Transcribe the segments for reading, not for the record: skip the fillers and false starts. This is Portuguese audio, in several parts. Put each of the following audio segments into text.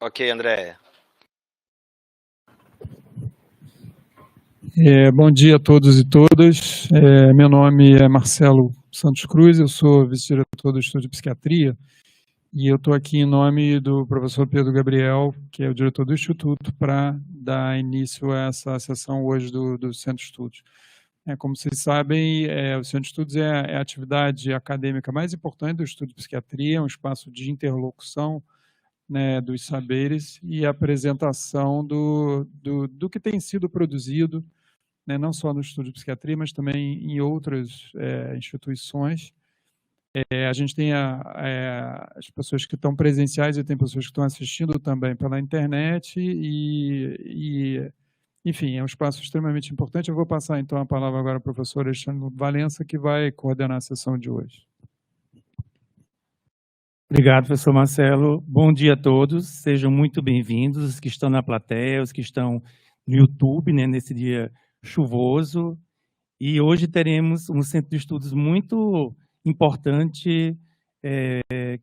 Ok, André. Bom dia a todos e todas. Meu nome é Marcelo Santos Cruz, eu sou vice-diretor do Instituto de Psiquiatria e eu estou aqui em nome do professor Pedro Gabriel, que é o diretor do Instituto, para dar início a essa sessão hoje do Centro de Estudos. Como vocês sabem, o Centro de Estudos é a atividade acadêmica mais importante do Instituto de Psiquiatria, é um espaço de interlocução, né, dos saberes e apresentação do que tem sido produzido, né, não só no Instituto de Psiquiatria, mas também em outras instituições. A gente tem as pessoas que estão presenciais e tem pessoas que estão assistindo também pela internet enfim, é um espaço extremamente importante. Eu vou passar, então, a palavra agora ao professor Alexandre Valença, que vai coordenar a sessão de hoje. Obrigado, professor Marcelo. Bom dia a todos, sejam muito bem-vindos, os que estão na plateia, os que estão no YouTube, né, nesse dia chuvoso. E hoje teremos um centro de estudos muito importante,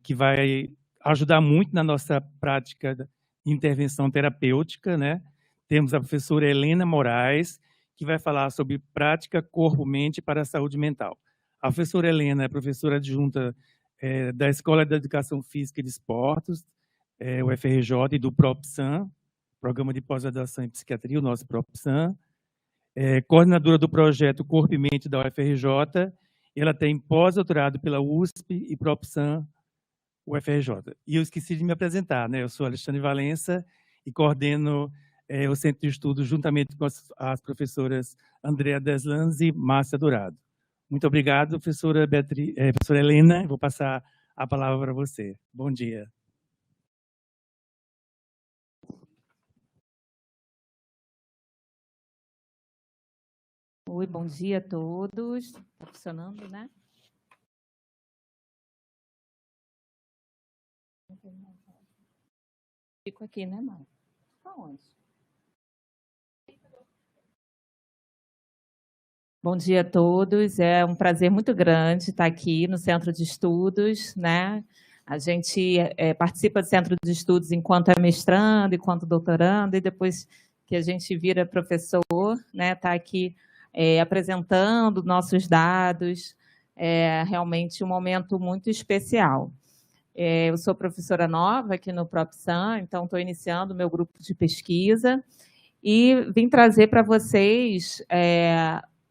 que vai ajudar muito na nossa prática de intervenção terapêutica, né? Temos a professora Helena Moraes, que vai falar sobre prática corpo-mente para a saúde mental. A professora Helena é professora adjunta da Escola de Educação Física e de Esportes, o FRJ, e do PROPSAM, Programa de Pós-Graduação em Psiquiatria, o nosso PROPSAM, coordenadora do projeto Corpo e Mente da UFRJ, ela tem pós-doutorado pela USP e PROPSAM, UFRJ. E eu esqueci de me apresentar, né? Eu sou Alexandre Valença e coordeno o Centro de Estudos juntamente com as professoras Andrea Deslandes e Márcia Dourado. Muito obrigado, professora Helena. Vou passar a palavra para você. Bom dia. Oi, bom dia a todos. Está funcionando, né? Fico aqui, né, Mara? Aonde? Bom dia a todos. É um prazer muito grande estar aqui no Centro de Estudos, né? A gente participa do Centro de Estudos enquanto é mestrando, enquanto doutorando, e depois que a gente vira professor, né? Está aqui apresentando nossos dados, é realmente um momento muito especial. Eu sou professora nova aqui no PROPSAM, então estou iniciando o meu grupo de pesquisa e vim trazer para vocês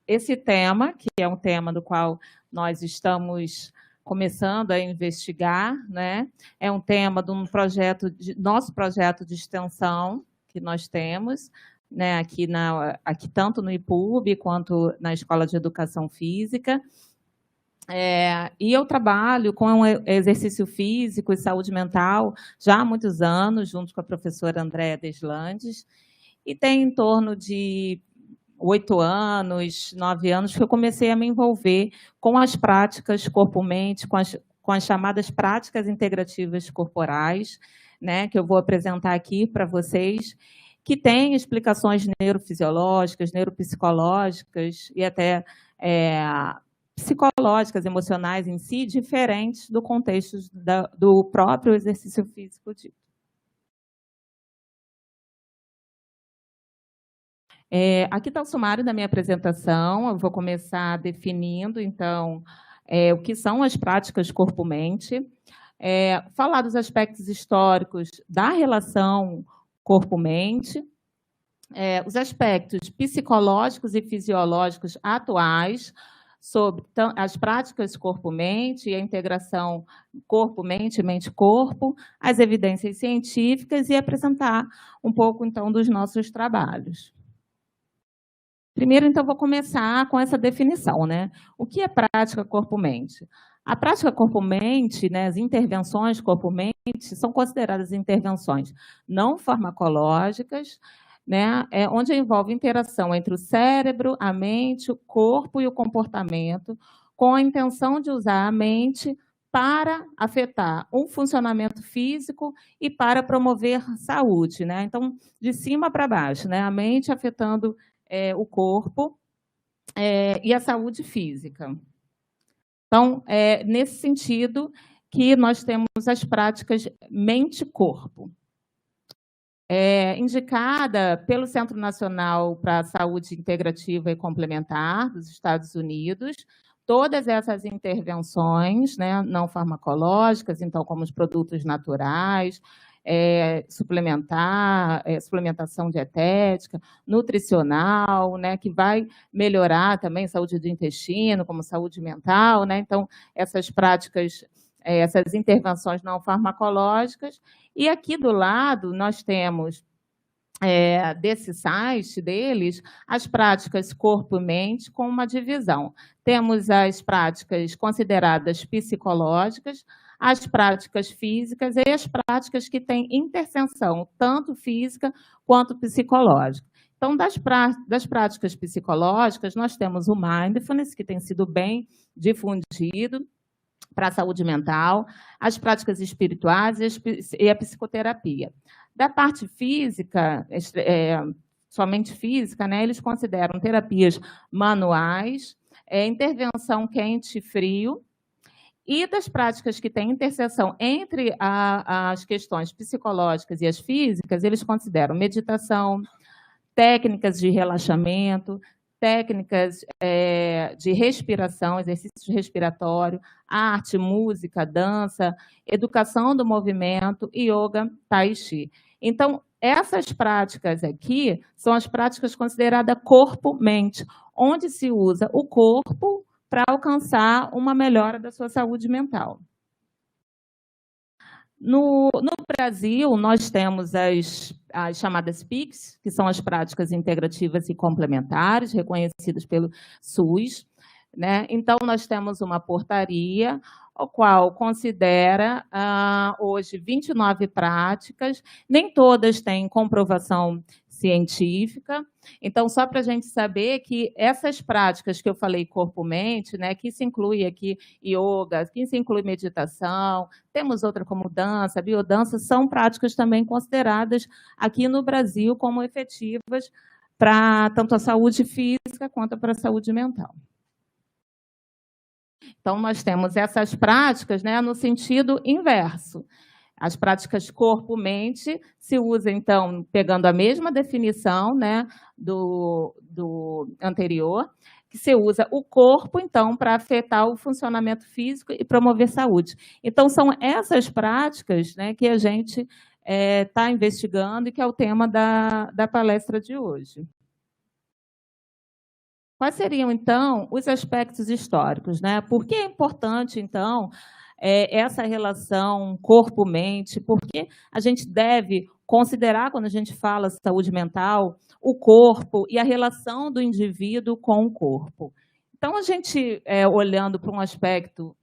esse tema, que é um tema do qual nós estamos começando a investigar, né? É um tema de nosso projeto de extensão que nós temos, né, aqui tanto no IPUB quanto na Escola de Educação Física. E eu trabalho com exercício físico e saúde mental já há muitos anos, junto com a professora Andrea Deslandes, e tem em torno de 8 anos, 9 anos, que eu comecei a me envolver com as práticas corpo-mente, com as chamadas práticas integrativas corporais, né, que eu vou apresentar aqui para vocês, que têm explicações neurofisiológicas, neuropsicológicas e até psicológicas, emocionais em si, diferentes do contexto do próprio exercício físico dito. Aqui está o sumário da minha apresentação. Eu vou começar definindo, então, o que são as práticas corpo-mente, falar dos aspectos históricos da relação corpo-mente, os aspectos psicológicos e fisiológicos atuais sobre as práticas corpo-mente e a integração corpo-mente, mente-corpo, as evidências científicas e apresentar um pouco, então, dos nossos trabalhos. Primeiro, então, vou começar com essa definição, né? O que é prática corpo-mente? A prática corpo-mente, né, as intervenções corpo-mente, são consideradas intervenções não farmacológicas, né, onde envolve interação entre o cérebro, a mente, o corpo e o comportamento, com a intenção de usar a mente para afetar um funcionamento físico e para promover saúde, né? Então, de cima para baixo, né? A mente afetando o corpo e a saúde física. Então, nesse sentido que nós temos as práticas mente-corpo. indicada pelo Centro Nacional para a Saúde Integrativa e Complementar dos Estados Unidos. Todas essas intervenções, né, não farmacológicas, então, como os produtos naturais, suplementação dietética, nutricional, né, que vai melhorar também a saúde do intestino, como saúde mental, né? Então, essas práticas, essas intervenções não farmacológicas. E aqui do lado nós temos, desse site deles, as práticas corpo-mente com uma divisão. Temos as práticas consideradas psicológicas, as práticas físicas e as práticas que têm interseção, tanto física quanto psicológica. Então, das práticas psicológicas, nós temos o Mindfulness, que tem sido bem difundido para a saúde mental, as práticas espirituais e a psicoterapia. Da parte física, somente física, né, eles consideram terapias manuais, intervenção quente e frio, e das práticas que têm interseção entre as questões psicológicas e as físicas, eles consideram meditação, técnicas de relaxamento, técnicas de respiração, exercício respiratório, arte, música, dança, educação do movimento, yoga, tai chi. Então, essas práticas aqui são as práticas consideradas corpo-mente, onde se usa o corpo para alcançar uma melhora da sua saúde mental. No Brasil, nós temos as chamadas PICs, que são as práticas integrativas e complementares, reconhecidas pelo SUS, né? Então, nós temos uma portaria, o qual considera hoje 29 práticas, nem todas têm comprovação científica. Então, só para a gente saber que essas práticas que eu falei corpo-mente, né, que se inclui aqui yoga, que se inclui meditação, temos outra como dança, biodança, são práticas também consideradas aqui no Brasil como efetivas para tanto a saúde física quanto para a saúde mental. Então, nós temos essas práticas, né, no sentido inverso. As práticas corpo-mente se usa, então, pegando a mesma definição, né, do anterior, que se usa o corpo, então, para afetar o funcionamento físico e promover saúde. Então, são essas práticas, né, que a gente está investigando e que é o tema da palestra de hoje. Quais seriam, então, os aspectos históricos, né? Por que é importante, então, essa relação corpo-mente? Por que a gente deve considerar, quando a gente fala saúde mental, o corpo e a relação do indivíduo com o corpo? Então, a gente, olhando para um aspecto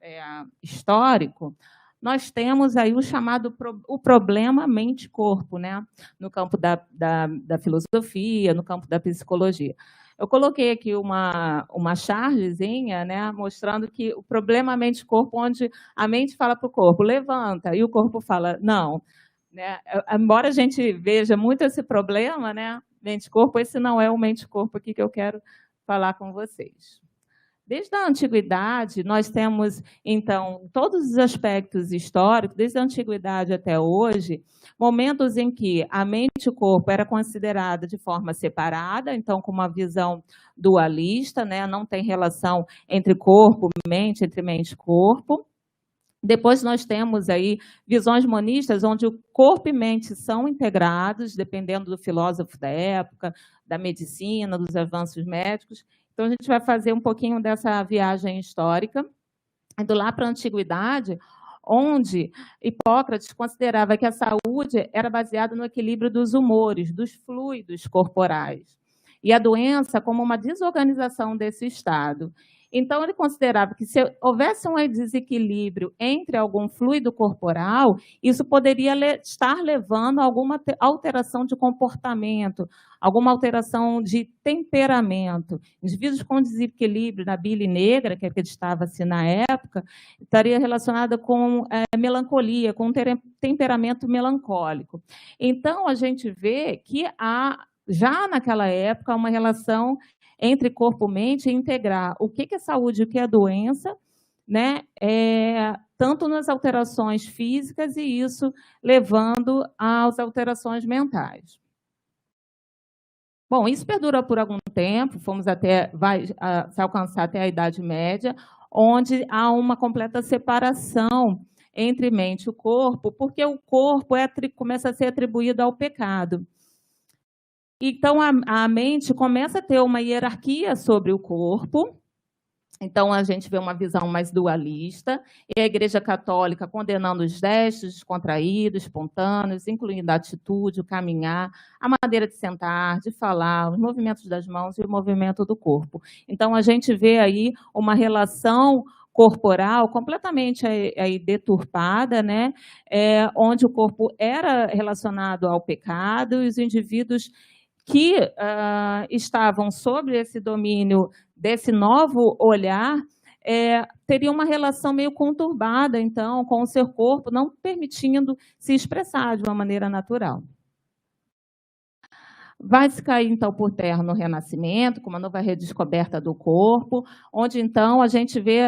histórico, nós temos aí o chamado o problema mente-corpo, né? No campo da filosofia, no campo da psicologia. Eu coloquei aqui uma chargezinha, né, mostrando que o problema mente-corpo, onde a mente fala para o corpo, levanta, e o corpo fala, não. Né? Embora a gente veja muito esse problema, né, mente-corpo, esse não é o mente-corpo aqui que eu quero falar com vocês. Desde a antiguidade, nós temos, então, todos os aspectos históricos, desde a antiguidade até hoje, momentos em que a mente e o corpo era considerada de forma separada, então, com uma visão dualista, né? Não tem relação entre corpo e mente, entre mente e corpo. Depois nós temos aí visões monistas, onde o corpo e mente são integrados, dependendo do filósofo da época, da medicina, dos avanços médicos. Então, a gente vai fazer um pouquinho dessa viagem histórica, indo lá para a antiguidade, onde Hipócrates considerava que a saúde era baseada no equilíbrio dos humores, dos fluidos corporais, e a doença como uma desorganização desse estado. Então, ele considerava que se houvesse um desequilíbrio entre algum fluido corporal, isso poderia estar levando a alguma alteração de comportamento, alguma alteração de temperamento. Indivíduos com desequilíbrio na bile negra, que acreditava-se na época, estaria relacionada com melancolia, com temperamento melancólico. Então, a gente vê que há, já naquela época, uma relação entre corpo e mente e integrar o que é saúde e o que é doença, né, tanto nas alterações físicas e isso levando às alterações mentais. Bom, isso perdura por algum tempo, vai se alcançar até a Idade Média, onde há uma completa separação entre mente e o corpo, porque o corpo começa a ser atribuído ao pecado. Então, a mente começa a ter uma hierarquia sobre o corpo. Então, a gente vê uma visão mais dualista, e a Igreja Católica condenando os gestos descontraídos, espontâneos, incluindo a atitude, o caminhar, a maneira de sentar, de falar, os movimentos das mãos e o movimento do corpo. Então, a gente vê aí uma relação corporal completamente aí deturpada, né? Onde o corpo era relacionado ao pecado, e os indivíduos que estavam sob esse domínio desse novo olhar, teriam uma relação meio conturbada, então, com o seu corpo, não permitindo se expressar de uma maneira natural. Vai se cair, então, por terra no Renascimento, com uma nova redescoberta do corpo, onde, então, a gente vê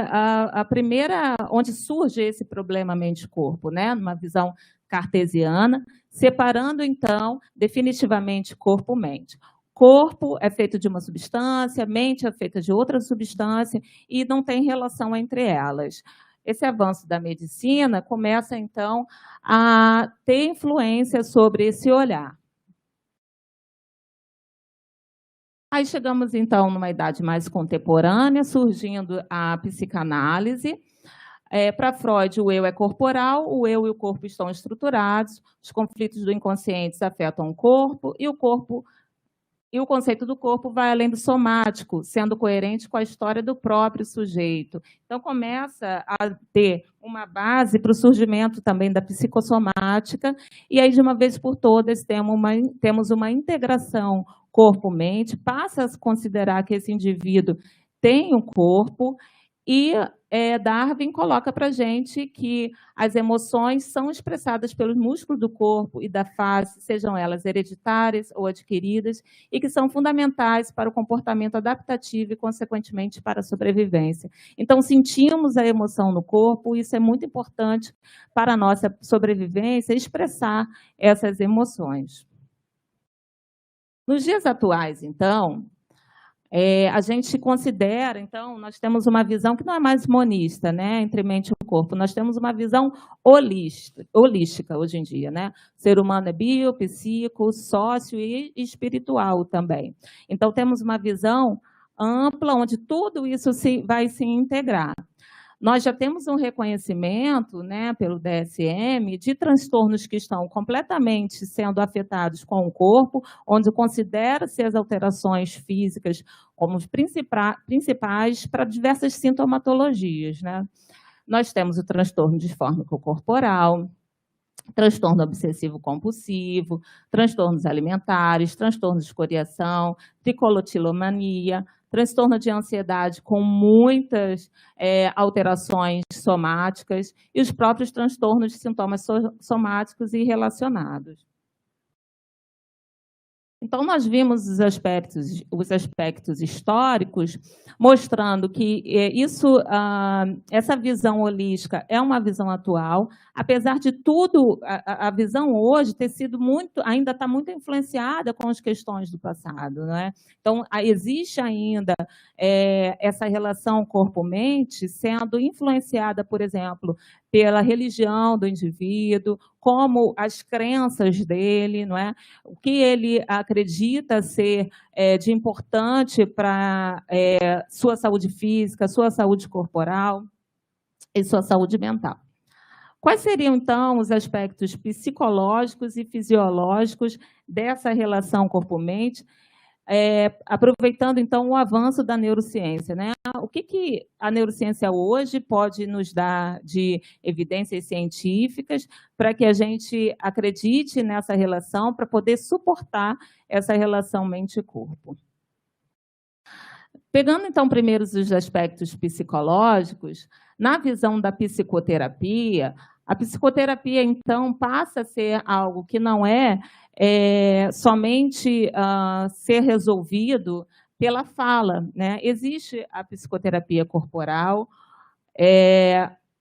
onde surge esse problema mente-corpo, né? Numa visão cartesiana, separando, então, definitivamente corpo-mente. Corpo é feito de uma substância, mente é feita de outra substância e não tem relação entre elas. Esse avanço da medicina começa, então, a ter influência sobre esse olhar. Aí chegamos, então, numa idade mais contemporânea, surgindo a psicanálise. Para Freud, o eu é corporal, o eu e o corpo estão estruturados, os conflitos do inconsciente afetam o corpo, e o conceito do corpo vai além do somático, sendo coerente com a história do próprio sujeito. Então, começa a ter uma base para o surgimento também da psicossomática, e aí, de uma vez por todas, temos uma integração corpo-mente, passa a se considerar que esse indivíduo tem um corpo, e Darwin coloca para a gente que as emoções são expressadas pelos músculos do corpo e da face, sejam elas hereditárias ou adquiridas, e que são fundamentais para o comportamento adaptativo e, consequentemente, para a sobrevivência. Então, sentimos a emoção no corpo, e isso é muito importante para a nossa sobrevivência, expressar essas emoções. Nos dias atuais, então, a gente considera, então, nós temos uma visão que não é mais monista, né, entre mente e corpo, nós temos uma visão holística hoje em dia, né? O ser humano é bio, psíquico, sócio e espiritual também. Então, temos uma visão ampla, onde tudo isso vai se integrar. Nós já temos um reconhecimento, né, pelo DSM, de transtornos que estão completamente sendo afetados com o corpo, onde considera-se as alterações físicas como os principais para diversas sintomatologias, né? Nós temos o transtorno disfórmico corporal, transtorno obsessivo-compulsivo, transtornos alimentares, transtornos de escoriação, tricolotilomania, transtorno de ansiedade com muitas alterações somáticas e os próprios transtornos de sintomas somáticos e relacionados. Então, nós vimos os aspectos históricos, mostrando que essa visão holística é uma visão atual, apesar de tudo, a visão hoje ter sido ainda está muito influenciada com as questões do passado, não é? Então, existe ainda essa relação corpo-mente sendo influenciada, por exemplo, pela religião do indivíduo, como as crenças dele, não é? O que ele acredita ser de importante para sua saúde física, sua saúde corporal e sua saúde mental. Quais seriam, então, os aspectos psicológicos e fisiológicos dessa relação corpo-mente, aproveitando, então, o avanço da neurociência, né? O que a neurociência hoje pode nos dar de evidências científicas para que a gente acredite nessa relação, para poder suportar essa relação mente-corpo? Pegando, então, primeiro os aspectos psicológicos, na visão da psicoterapia, a psicoterapia, então, passa a ser algo que não é somente ser resolvido pela fala, né? Existe a psicoterapia corporal,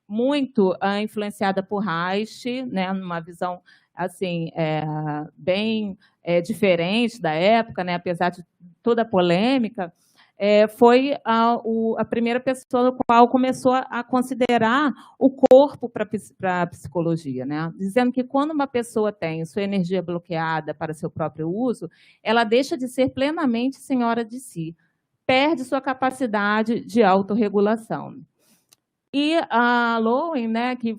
muito influenciada por Reich, né, numa visão assim, bem diferente da época, né, apesar de toda a polêmica, foi a primeira pessoa no qual começou a considerar o corpo para a psicologia, né? Dizendo que quando uma pessoa tem sua energia bloqueada para seu próprio uso, ela deixa de ser plenamente senhora de si, perde sua capacidade de autorregulação. E a Lowen, né, que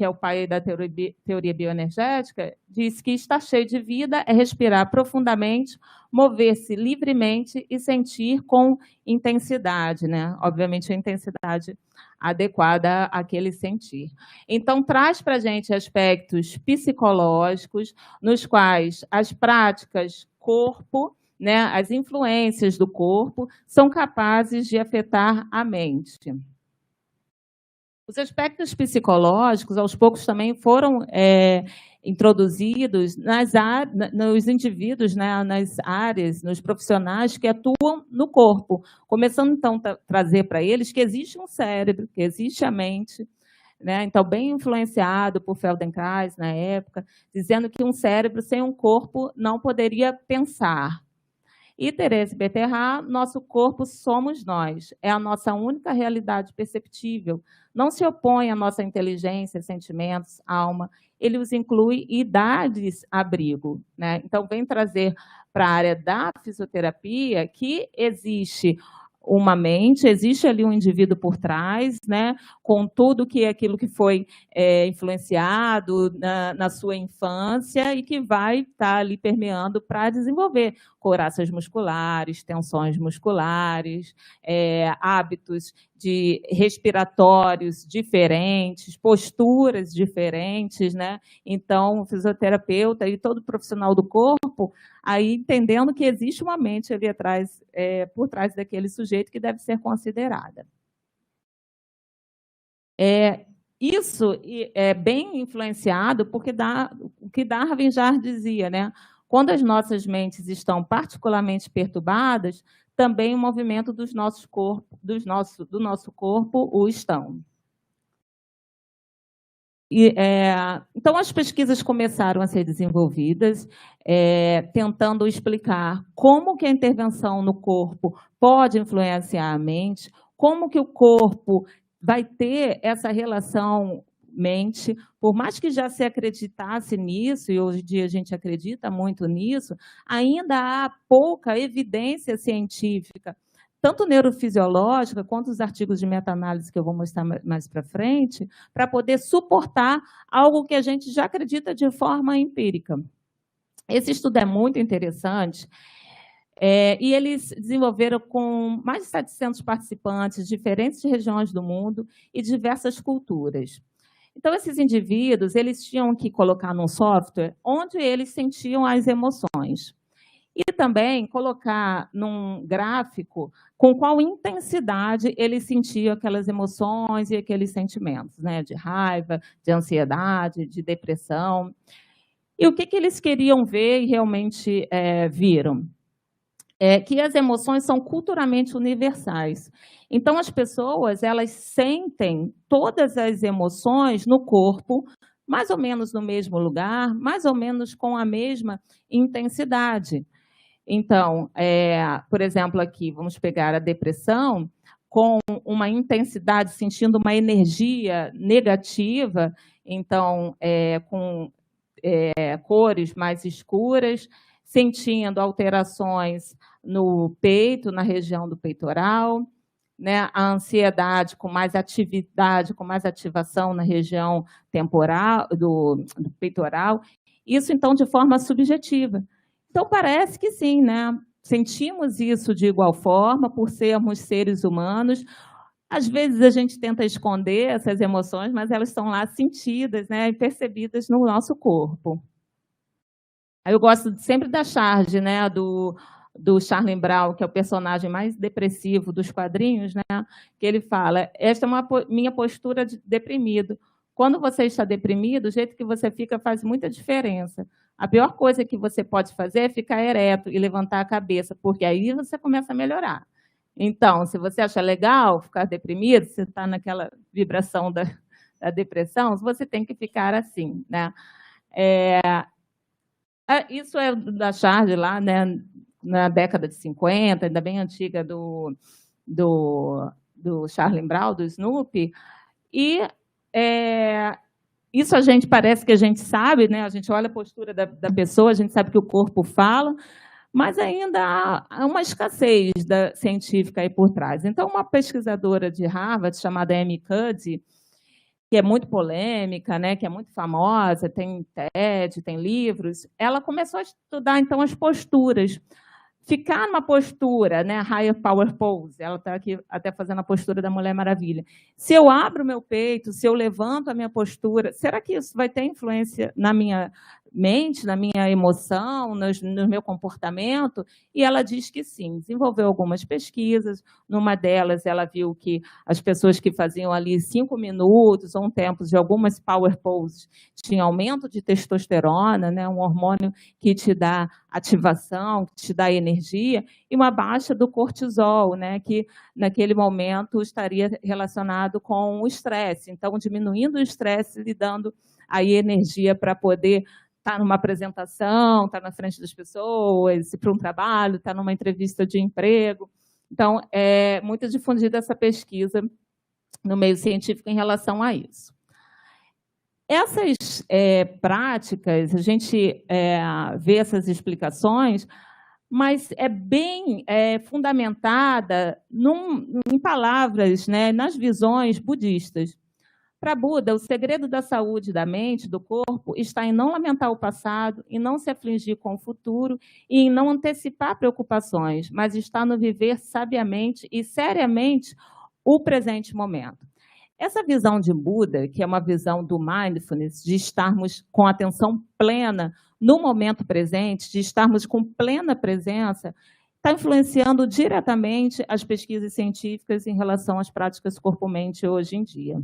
é o pai da teoria bioenergética, diz que estar cheio de vida é respirar profundamente, mover-se livremente e sentir com intensidade, né? Obviamente, a intensidade adequada àquele sentir. Então, traz para a gente aspectos psicológicos, nos quais as práticas corpo, né, as influências do corpo, são capazes de afetar a mente. Os aspectos psicológicos, aos poucos, também foram introduzidos nos indivíduos, né, nas áreas, nos profissionais que atuam no corpo, começando, então, a trazer para eles que existe um cérebro, que existe a mente, né, então, bem influenciado por Feldenkrais, na época, dizendo que um cérebro sem um corpo não poderia pensar. E Thérèse Betterrat, nosso corpo somos nós, é a nossa única realidade perceptível, não se opõe à nossa inteligência, sentimentos, alma, ele os inclui e dá-lhes abrigo, né? Então, vem trazer para a área da fisioterapia que existe uma mente, existe ali um indivíduo por trás, né, com tudo aquilo que foi influenciado na sua infância e que vai estar ali permeando para desenvolver couraças musculares, tensões musculares, hábitos respiratórios diferentes, posturas diferentes, né? Então, o fisioterapeuta e todo profissional do corpo, aí entendendo que existe uma mente ali atrás, por trás daquele sujeito que deve ser considerada. Isso é bem influenciado porque o que Darwin já dizia, né? Quando as nossas mentes estão particularmente perturbadas, também o movimento do nosso corpo o estão. Então, as pesquisas começaram a ser desenvolvidas, tentando explicar como que a intervenção no corpo pode influenciar a mente, como que o corpo vai ter essa relação mente, por mais que já se acreditasse nisso, e hoje em dia a gente acredita muito nisso, ainda há pouca evidência científica, tanto neurofisiológica, quanto os artigos de meta-análise que eu vou mostrar mais para frente, para poder suportar algo que a gente já acredita de forma empírica. Esse estudo é muito interessante, e eles desenvolveram com mais de 700 participantes, diferentes regiões do mundo e diversas culturas. Então, esses indivíduos, eles tinham que colocar num software onde eles sentiam as emoções. E também colocar num gráfico com qual intensidade eles sentiam aquelas emoções e aqueles sentimentos, né? De raiva, de ansiedade, de depressão. E o que eles queriam ver e realmente viram? Que as emoções são culturalmente universais. Então, as pessoas, elas sentem todas as emoções no corpo, mais ou menos no mesmo lugar, mais ou menos com a mesma intensidade. Então, por exemplo, aqui, vamos pegar a depressão, com uma intensidade, sentindo uma energia negativa, então, com cores mais escuras, sentindo alterações no peito, na região do peitoral, né? A ansiedade com mais atividade, com mais ativação na região temporal, do peitoral. Isso, então, de forma subjetiva. Então, parece que sim, né? Sentimos isso de igual forma, por sermos seres humanos. Às vezes, a gente tenta esconder essas emoções, mas elas estão lá sentidas, né? E percebidas no nosso corpo. Eu gosto sempre da charge, né, do Charlie Brown, que é o personagem mais depressivo dos quadrinhos, né, que ele fala, esta é minha postura de deprimido. Quando você está deprimido, o jeito que você fica faz muita diferença. A pior coisa que você pode fazer é ficar ereto e levantar a cabeça, porque aí você começa a melhorar. Então, se você acha legal ficar deprimido, você está naquela vibração da depressão, você tem que ficar assim, né? Isso é da Charge lá, né, na década de 50, ainda bem antiga, do Charlie Brown, do Snoopy, e isso parece que a gente sabe, né? A gente olha a postura da pessoa, a gente sabe que o corpo fala, mas ainda há uma escassez científica aí por trás. Então, uma pesquisadora de Harvard, chamada Amy Cuddy, que é muito polêmica, né, que é muito famosa, tem TED, tem livros, ela começou a estudar, então, as posturas. Ficar numa postura, né, Higher Power Pose, ela está aqui até fazendo a postura da Mulher Maravilha. Se eu abro o meu peito, se eu levanto a minha postura, será que isso vai ter influência na minha mente, na minha emoção, no meu comportamento? E ela diz que sim, desenvolveu algumas pesquisas, numa delas ela viu que as pessoas que faziam ali 5 minutos ou um tempo de algumas power poses tinham aumento de testosterona, né, um hormônio que te dá ativação, que te dá energia, e uma baixa do cortisol, né, que naquele momento estaria relacionado com o estresse. Então, diminuindo o estresse e dando aí energia para poder estar numa apresentação, estar na frente das pessoas, ir para um trabalho, estar numa entrevista de emprego. Então, é muito difundida essa pesquisa no meio científico em relação a isso. Essas práticas, a gente vê essas explicações, mas é bem fundamentada em palavras, né, nas visões budistas. Para Buda, o segredo da saúde da mente, do corpo, está em não lamentar o passado, em não se afligir com o futuro e em não antecipar preocupações, mas está no viver sabiamente e seriamente o presente momento. Essa visão de Buda, que é uma visão do mindfulness, de estarmos com atenção plena no momento presente, de estarmos com plena presença, está influenciando diretamente as pesquisas científicas em relação às práticas corpo-mente hoje em dia.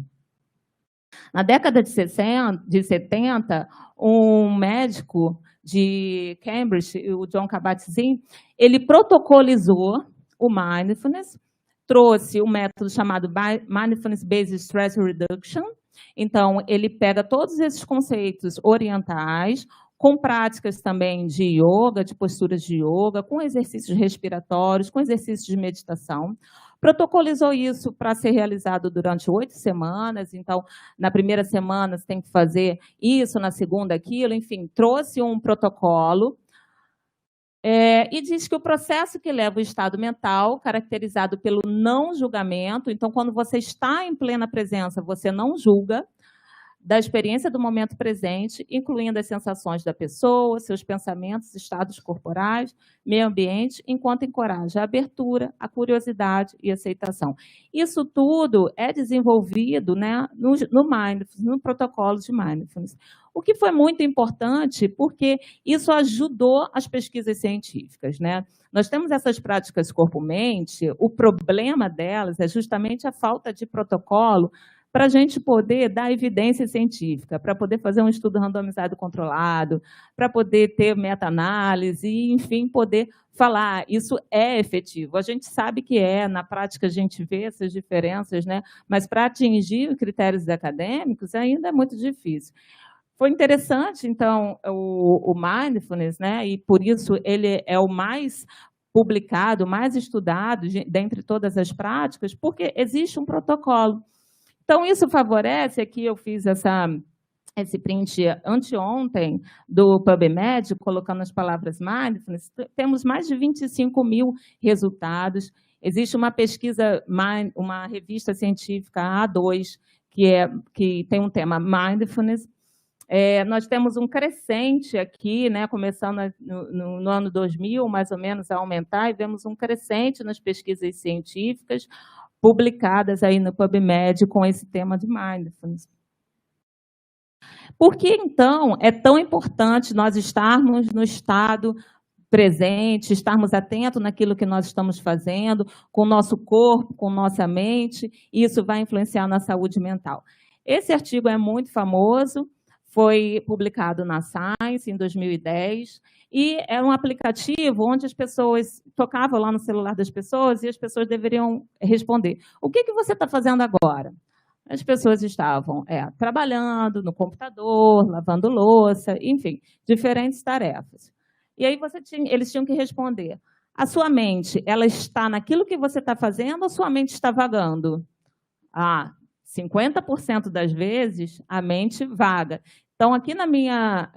Na década de 70, um médico de Cambridge, o John Kabat-Zinn, ele protocolizou o mindfulness, trouxe um método chamado Mindfulness Based Stress Reduction. Então, ele pega todos esses conceitos orientais, com práticas também de yoga, de posturas de yoga, com exercícios respiratórios, com exercícios de meditação. Protocolizou isso para ser realizado durante 8 semanas. Então, na primeira semana você tem que fazer isso, na segunda aquilo, enfim, trouxe um protocolo. E diz que o processo que leva o estado mental, caracterizado pelo não julgamento, então, quando você está em plena presença, você não julga, da experiência do momento presente, incluindo as sensações da pessoa, seus pensamentos, estados corporais, meio ambiente, enquanto encoraja a abertura, a curiosidade e a aceitação. Isso tudo é desenvolvido, né, no Mindfulness, no protocolo de Mindfulness. O que foi muito importante, porque isso ajudou as pesquisas científicas, né? Nós temos essas práticas corpo-mente, o problema delas é justamente a falta de protocolo para a gente poder dar evidência científica, para poder fazer um estudo randomizado controlado, para poder ter meta-análise e, enfim, poder falar, isso é efetivo. A gente sabe que na prática a gente vê essas diferenças, né? Mas para atingir critérios acadêmicos ainda é muito difícil. Foi interessante, então, o Mindfulness, né? E por isso ele é o mais publicado, mais estudado dentre todas as práticas, porque existe um protocolo. Então, isso favorece, aqui eu fiz esse print anteontem do PubMed, colocando as palavras mindfulness, temos mais de 25 mil resultados. Existe uma pesquisa, uma revista científica, a A2, que tem um tema mindfulness. Nós temos um crescente aqui, né, começando no ano 2000, mais ou menos, a aumentar, e vemos um crescente nas pesquisas científicas, publicadas aí no PubMed com esse tema de mindfulness. Por que, então, é tão importante nós estarmos no estado presente, estarmos atentos naquilo que nós estamos fazendo, com o nosso corpo, com nossa mente, e isso vai influenciar na saúde mental? Esse artigo é muito famoso, foi publicado na Science em 2010, e era um aplicativo onde as pessoas tocavam lá no celular das pessoas e as pessoas deveriam responder. O que você está fazendo agora? As pessoas estavam trabalhando no computador, lavando louça, enfim, diferentes tarefas. E aí eles tinham que responder. A sua mente, ela está naquilo que você está fazendo ou sua mente está vagando? 50% das vezes, a mente vaga. Então, aqui na minha,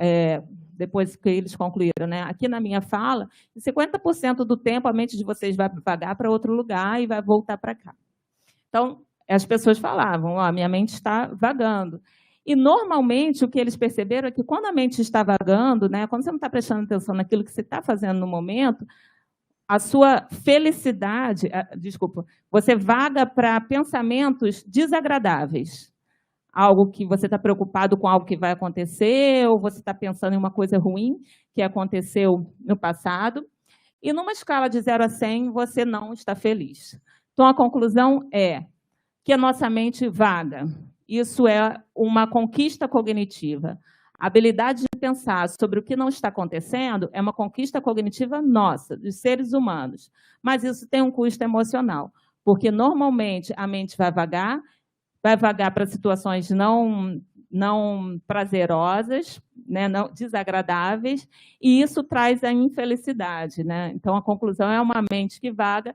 depois que eles concluíram, né, aqui na minha fala, 50% do tempo a mente de vocês vai vagar para outro lugar e vai voltar para cá. Então, as pessoas falavam, minha mente está vagando. E, normalmente, o que eles perceberam é que quando a mente está vagando, né, quando você não está prestando atenção naquilo que você está fazendo no momento, a sua felicidade, você vaga para pensamentos desagradáveis. Algo que você está preocupado com algo que vai acontecer, ou você está pensando em uma coisa ruim que aconteceu no passado. E numa escala de 0 a 100, você não está feliz. Então, a conclusão é que a nossa mente vaga. Isso é uma conquista cognitiva. A habilidade de pensar sobre o que não está acontecendo é uma conquista cognitiva nossa, dos seres humanos. Mas isso tem um custo emocional, porque normalmente a mente vai vagar para situações não prazerosas, né, não desagradáveis, e isso traz a infelicidade, né? Então, a conclusão é uma mente que vaga,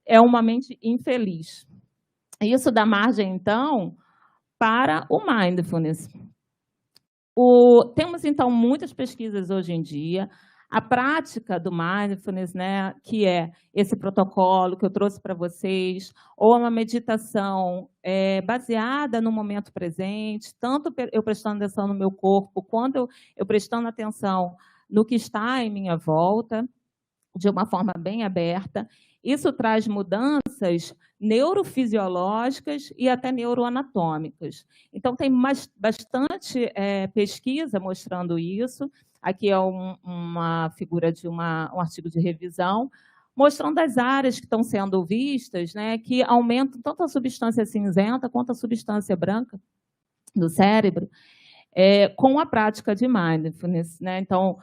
é uma mente infeliz. Isso dá margem, então, para o mindfulness. Temos, então, muitas pesquisas hoje em dia. A prática do mindfulness, né, que é esse protocolo que eu trouxe para vocês, ou uma meditação baseada no momento presente, tanto eu prestando atenção no meu corpo, quanto eu prestando atenção no que está em minha volta, de uma forma bem aberta. Isso traz mudanças neurofisiológicas e até neuroanatômicas. Então, tem bastante pesquisa mostrando isso. Aqui é uma figura de um artigo de revisão, mostrando as áreas que estão sendo vistas, né, que aumentam tanto a substância cinzenta quanto a substância branca do cérebro, com a prática de mindfulness, né? Então,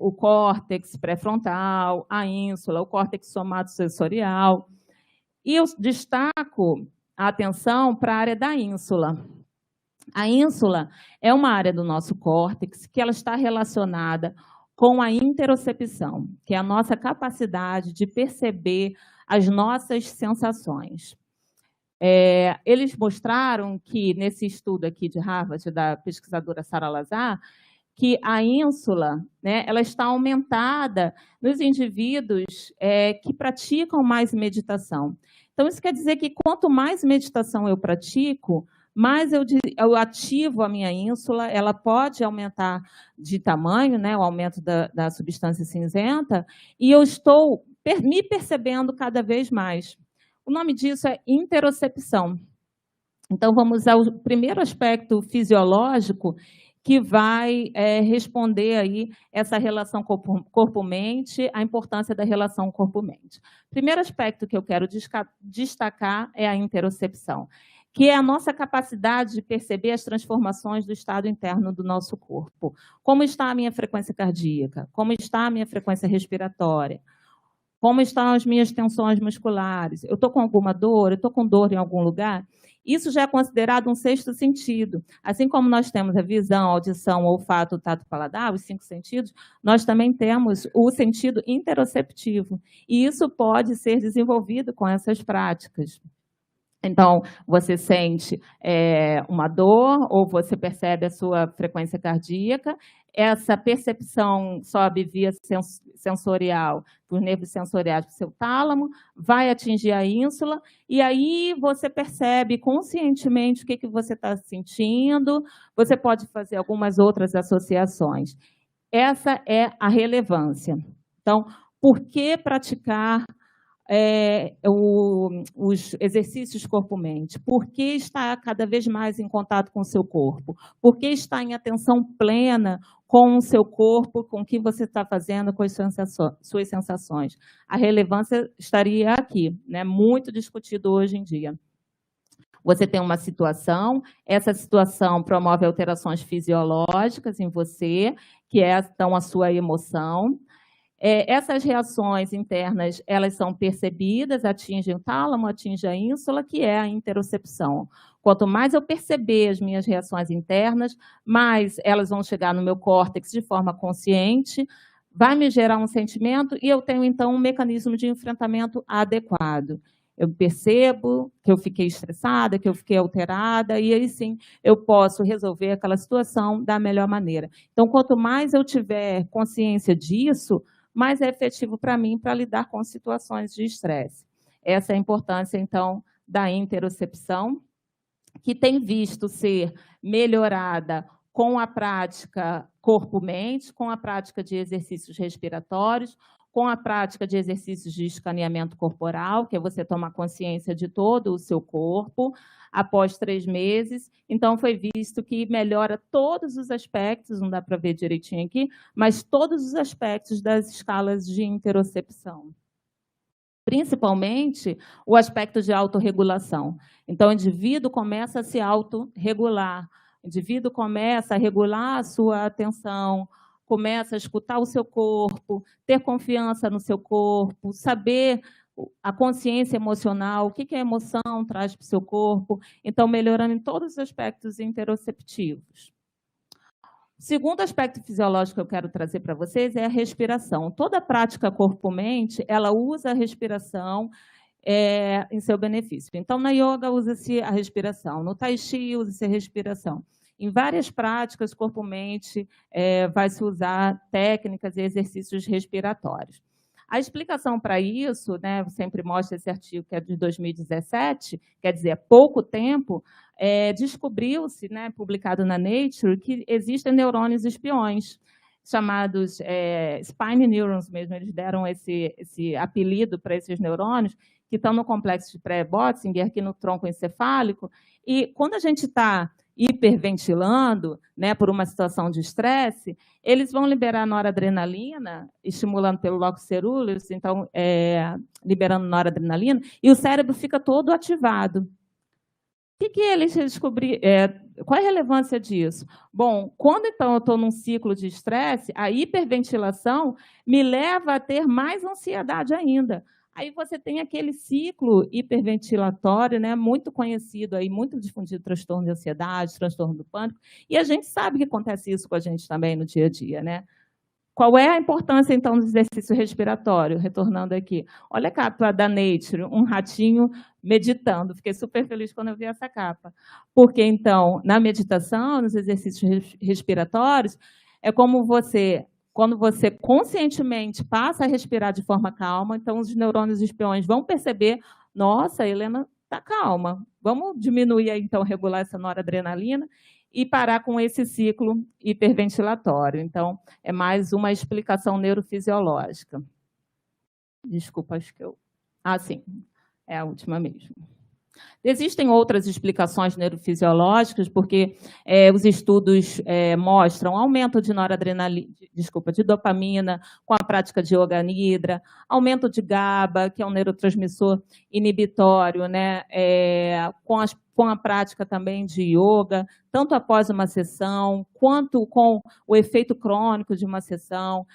o córtex pré-frontal, a ínsula, o córtex somatosensorial. E eu destaco a atenção para a área da ínsula. A ínsula é uma área do nosso córtex que ela está relacionada com a interocepção, que é a nossa capacidade de perceber as nossas sensações. Eles mostraram que, nesse estudo aqui de Harvard, da pesquisadora Sara Lazar, que a ínsula, né, ela está aumentada nos indivíduos que praticam mais meditação. Então, isso quer dizer que quanto mais meditação eu pratico, mais eu ativo a minha ínsula, ela pode aumentar de tamanho, né, o aumento da substância cinzenta, e eu estou me percebendo cada vez mais. O nome disso é interocepção. Então, vamos ao primeiro aspecto fisiológico que vai responder aí essa relação corpo-mente, a importância da relação corpo-mente. Primeiro aspecto que eu quero destacar é a interocepção, que é a nossa capacidade de perceber as transformações do estado interno do nosso corpo. Como está a minha frequência cardíaca? Como está a minha frequência respiratória? Como estão as minhas tensões musculares? Eu estou com alguma dor? Eu estou com dor em algum lugar? Isso já é considerado um sexto sentido. Assim como nós temos a visão, a audição, o olfato, o tato, o paladar, os 5 sentidos, nós também temos o sentido interoceptivo. E isso pode ser desenvolvido com essas práticas. Então, você sente uma dor ou você percebe a sua frequência cardíaca, essa percepção sobe via sensorial, por nervos sensoriais para o seu tálamo, vai atingir a ínsula, e aí você percebe conscientemente o que você está sentindo, você pode fazer algumas outras associações. Essa é a relevância. Então, por que praticar os exercícios corpo-mente? Por que estar cada vez mais em contato com o seu corpo? Por que estar em atenção plena com o seu corpo, com o que você está fazendo, com as suas sensações? A relevância estaria aqui, né? Muito discutido hoje em dia. Você tem uma situação, essa situação promove alterações fisiológicas em você, que são a sua emoção. Essas reações internas, elas são percebidas, atingem o tálamo, atingem a ínsula, que é a interocepção. Quanto mais eu perceber as minhas reações internas, mais elas vão chegar no meu córtex de forma consciente, vai me gerar um sentimento e eu tenho, então, um mecanismo de enfrentamento adequado. Eu percebo que eu fiquei estressada, que eu fiquei alterada, e aí sim eu posso resolver aquela situação da melhor maneira. Então, quanto mais eu tiver consciência disso, mais é efetivo para mim para lidar com situações de estresse. Essa é a importância, então, da interocepção, que tem visto ser melhorada com a prática corpo-mente, com a prática de exercícios respiratórios, com a prática de exercícios de escaneamento corporal, que é você tomar consciência de todo o seu corpo, após 3 meses. Então, foi visto que melhora todos os aspectos, não dá para ver direitinho aqui, mas todos os aspectos das escalas de interocepção. Principalmente o aspecto de autorregulação. Então, o indivíduo começa a se autorregular, o indivíduo começa a regular a sua atenção, começa a escutar o seu corpo, ter confiança no seu corpo, saber a consciência emocional, o que a emoção traz para o seu corpo. Então, melhorando em todos os aspectos interoceptivos. O segundo aspecto fisiológico que eu quero trazer para vocês é a respiração. Toda prática corpo-mente, ela usa a respiração em seu benefício. Então, na yoga usa-se a respiração, no tai chi usa-se a respiração. Em várias práticas corpo-mente vai se usar técnicas e exercícios respiratórios. A explicação para isso, né, sempre mostra esse artigo que é de 2017, quer dizer, há pouco tempo, descobriu-se, né, publicado na Nature, que existem neurônios espiões, chamados spine neurons mesmo, eles deram esse apelido para esses neurônios, que estão no complexo de Pré-Botzinger, aqui no tronco encefálico, e quando a gente está hiperventilando, né, por uma situação de estresse, eles vão liberar noradrenalina, estimulando pelo locus ceruleus, então, liberando noradrenalina, e o cérebro fica todo ativado. O que eles descobriram? Qual é a relevância disso? Bom, quando então eu estou num ciclo de estresse, a hiperventilação me leva a ter mais ansiedade ainda. Aí você tem aquele ciclo hiperventilatório, né, muito conhecido, aí, muito difundido, transtorno de ansiedade, transtorno do pânico, e a gente sabe que acontece isso com a gente também no dia a dia, né? Qual é a importância, então, do exercício respiratório? Retornando aqui. Olha a capa da Nature, um ratinho meditando. Fiquei super feliz quando eu vi essa capa. Porque, então, na meditação, nos exercícios respiratórios, é como quando você conscientemente passa a respirar de forma calma, então os neurônios espiões vão perceber, nossa, a Helena está calma, vamos diminuir, então, regular essa noradrenalina e parar com esse ciclo hiperventilatório. Então, é mais uma explicação neurofisiológica. Desculpa, acho que eu... sim, é a última mesmo. Existem outras explicações neurofisiológicas, porque os estudos mostram aumento de noradrenalina, de dopamina com a prática de yoga nidra, aumento de GABA, que é um neurotransmissor inibitório, né, com a prática também de yoga, tanto após uma sessão, quanto com o efeito crônico de uma sessão.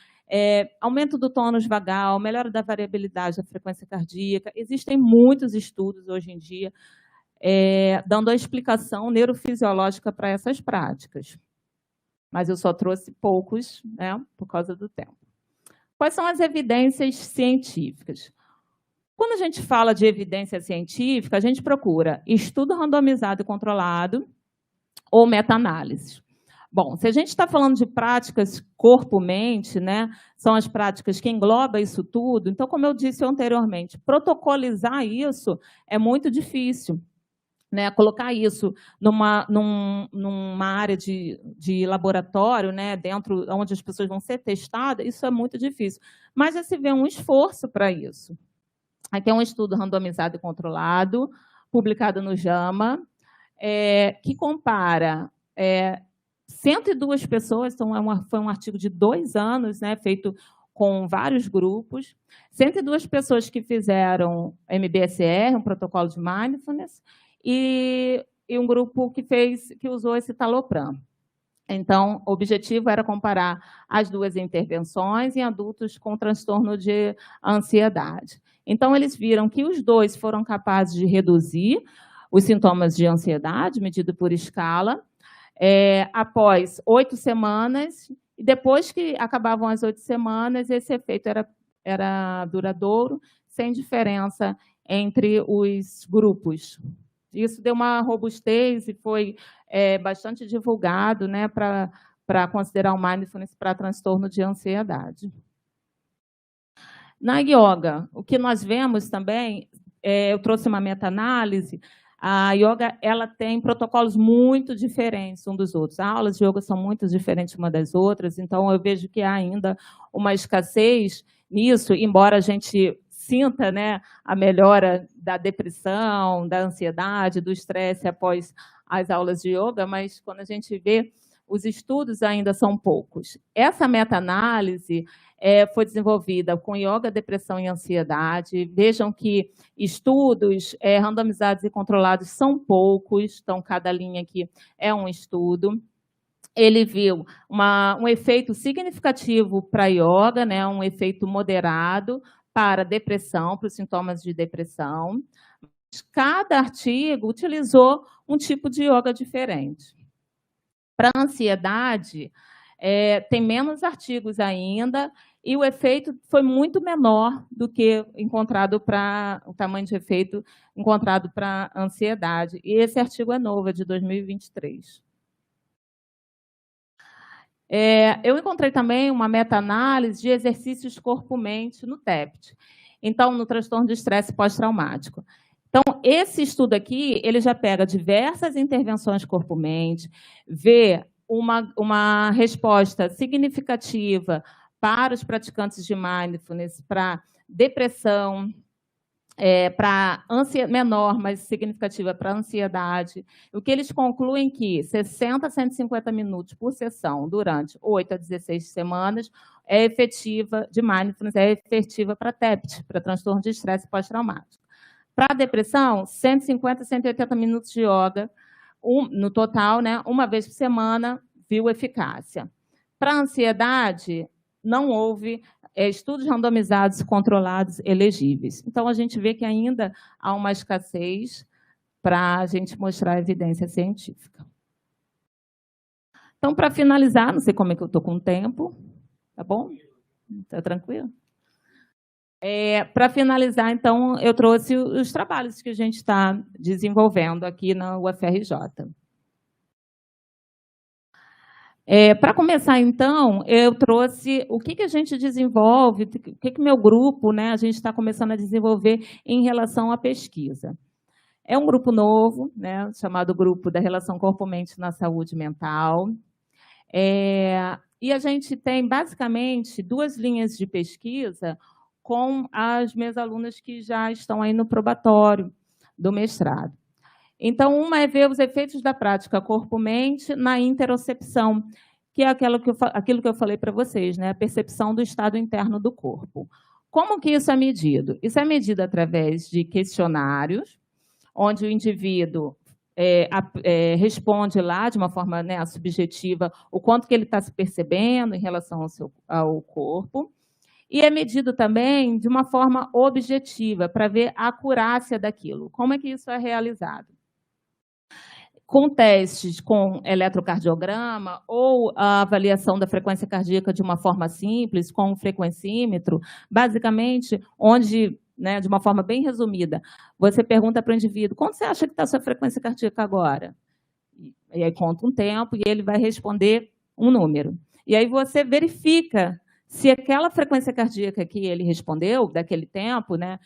Aumento do tônus vagal, melhora da variabilidade da frequência cardíaca. Existem muitos estudos hoje em dia dando a explicação neurofisiológica para essas práticas. Mas eu só trouxe poucos, né, por causa do tempo. Quais são as evidências científicas? Quando a gente fala de evidência científica, a gente procura estudo randomizado e controlado ou meta-análise. Bom, se a gente está falando de práticas corpo-mente, né, são as práticas que englobam isso tudo, então, como eu disse anteriormente, protocolizar isso é muito difícil, né, colocar isso numa área de laboratório, né, dentro onde as pessoas vão ser testadas, isso é muito difícil. Mas já se vê um esforço para isso. Aqui é um estudo randomizado e controlado, publicado no JAMA, que compara 102 pessoas, então foi um artigo de 2 anos, né, feito com vários grupos, 102 pessoas que fizeram MBSR, um protocolo de mindfulness, e um grupo que usou esse citalopram. Então, o objetivo era comparar as duas intervenções em adultos com transtorno de ansiedade. Então, eles viram que os dois foram capazes de reduzir os sintomas de ansiedade, medido por escala, após 8 semanas, e depois que acabavam as 8 semanas, esse efeito era duradouro, sem diferença entre os grupos. Isso deu uma robustez e foi bastante divulgado, né, para considerar o mindfulness para transtorno de ansiedade. Na yoga, o que nós vemos também, eu trouxe uma meta-análise, a yoga ela tem protocolos muito diferentes um dos outros. As aulas de yoga são muito diferentes uma das outras, então eu vejo que há ainda uma escassez nisso, embora a gente sinta, né, a melhora da depressão, da ansiedade, do estresse após as aulas de yoga, mas quando a gente vê, os estudos ainda são poucos. Essa meta-análise foi desenvolvida com yoga, depressão e ansiedade. Vejam que estudos randomizados e controlados são poucos, então cada linha aqui é um estudo. Ele viu um efeito significativo para yoga, né, um efeito moderado para depressão, para os sintomas de depressão. Cada artigo utilizou um tipo de yoga diferente. Para a ansiedade, tem menos artigos ainda, e o efeito foi muito menor do que encontrado para o tamanho de efeito encontrado para a ansiedade. E esse artigo é novo, é de 2023. Eu encontrei também uma meta-análise de exercícios corpo-mente no TEPT, então, no transtorno de estresse pós-traumático. Então, esse estudo aqui, ele já pega diversas intervenções corpo-mente, vê uma resposta significativa para os praticantes de mindfulness, para depressão, para menor, mas significativa para ansiedade. O que eles concluem que 60 a 150 minutos por sessão, durante 8 a 16 semanas, é efetiva, de mindfulness, é efetiva para TEPT, para transtorno de estresse pós-traumático. Para a depressão, 150 a 180 minutos de yoga, no total, né, uma vez por semana, viu eficácia. Para a ansiedade, não houve estudos randomizados, controlados, elegíveis. Então, a gente vê que ainda há uma escassez para a gente mostrar a evidência científica. Então, para finalizar, não sei como é que eu estou com o tempo, tá bom? Está tranquilo? Para finalizar, então, eu trouxe os trabalhos que a gente está desenvolvendo aqui na UFRJ. Para começar, então, eu trouxe o que a gente desenvolve, o que meu grupo, né, a gente está começando a desenvolver em relação à pesquisa. É um grupo novo, né, chamado Grupo da Relação Corpo-Mente na Saúde Mental. E a gente tem, basicamente, 2 linhas de pesquisa com as minhas alunas que já estão aí no probatório do mestrado. Então, uma é ver os efeitos da prática corpo-mente na interocepção, que é aquilo que eu falei para vocês, né? A percepção do estado interno do corpo. Como que isso é medido? Isso é medido através de questionários, onde o indivíduo responde lá de uma forma, né, subjetiva o quanto que ele está se percebendo em relação ao corpo. E é medido também de uma forma objetiva, para ver a acurácia daquilo. Como é que isso é realizado? Com testes com eletrocardiograma ou a avaliação da frequência cardíaca de uma forma simples, com um frequencímetro, basicamente, onde, né, de uma forma bem resumida, você pergunta para o indivíduo, quanto você acha que está a sua frequência cardíaca agora? E aí conta um tempo e ele vai responder um número. E aí você verifica se aquela frequência cardíaca que ele respondeu, daquele tempo, né,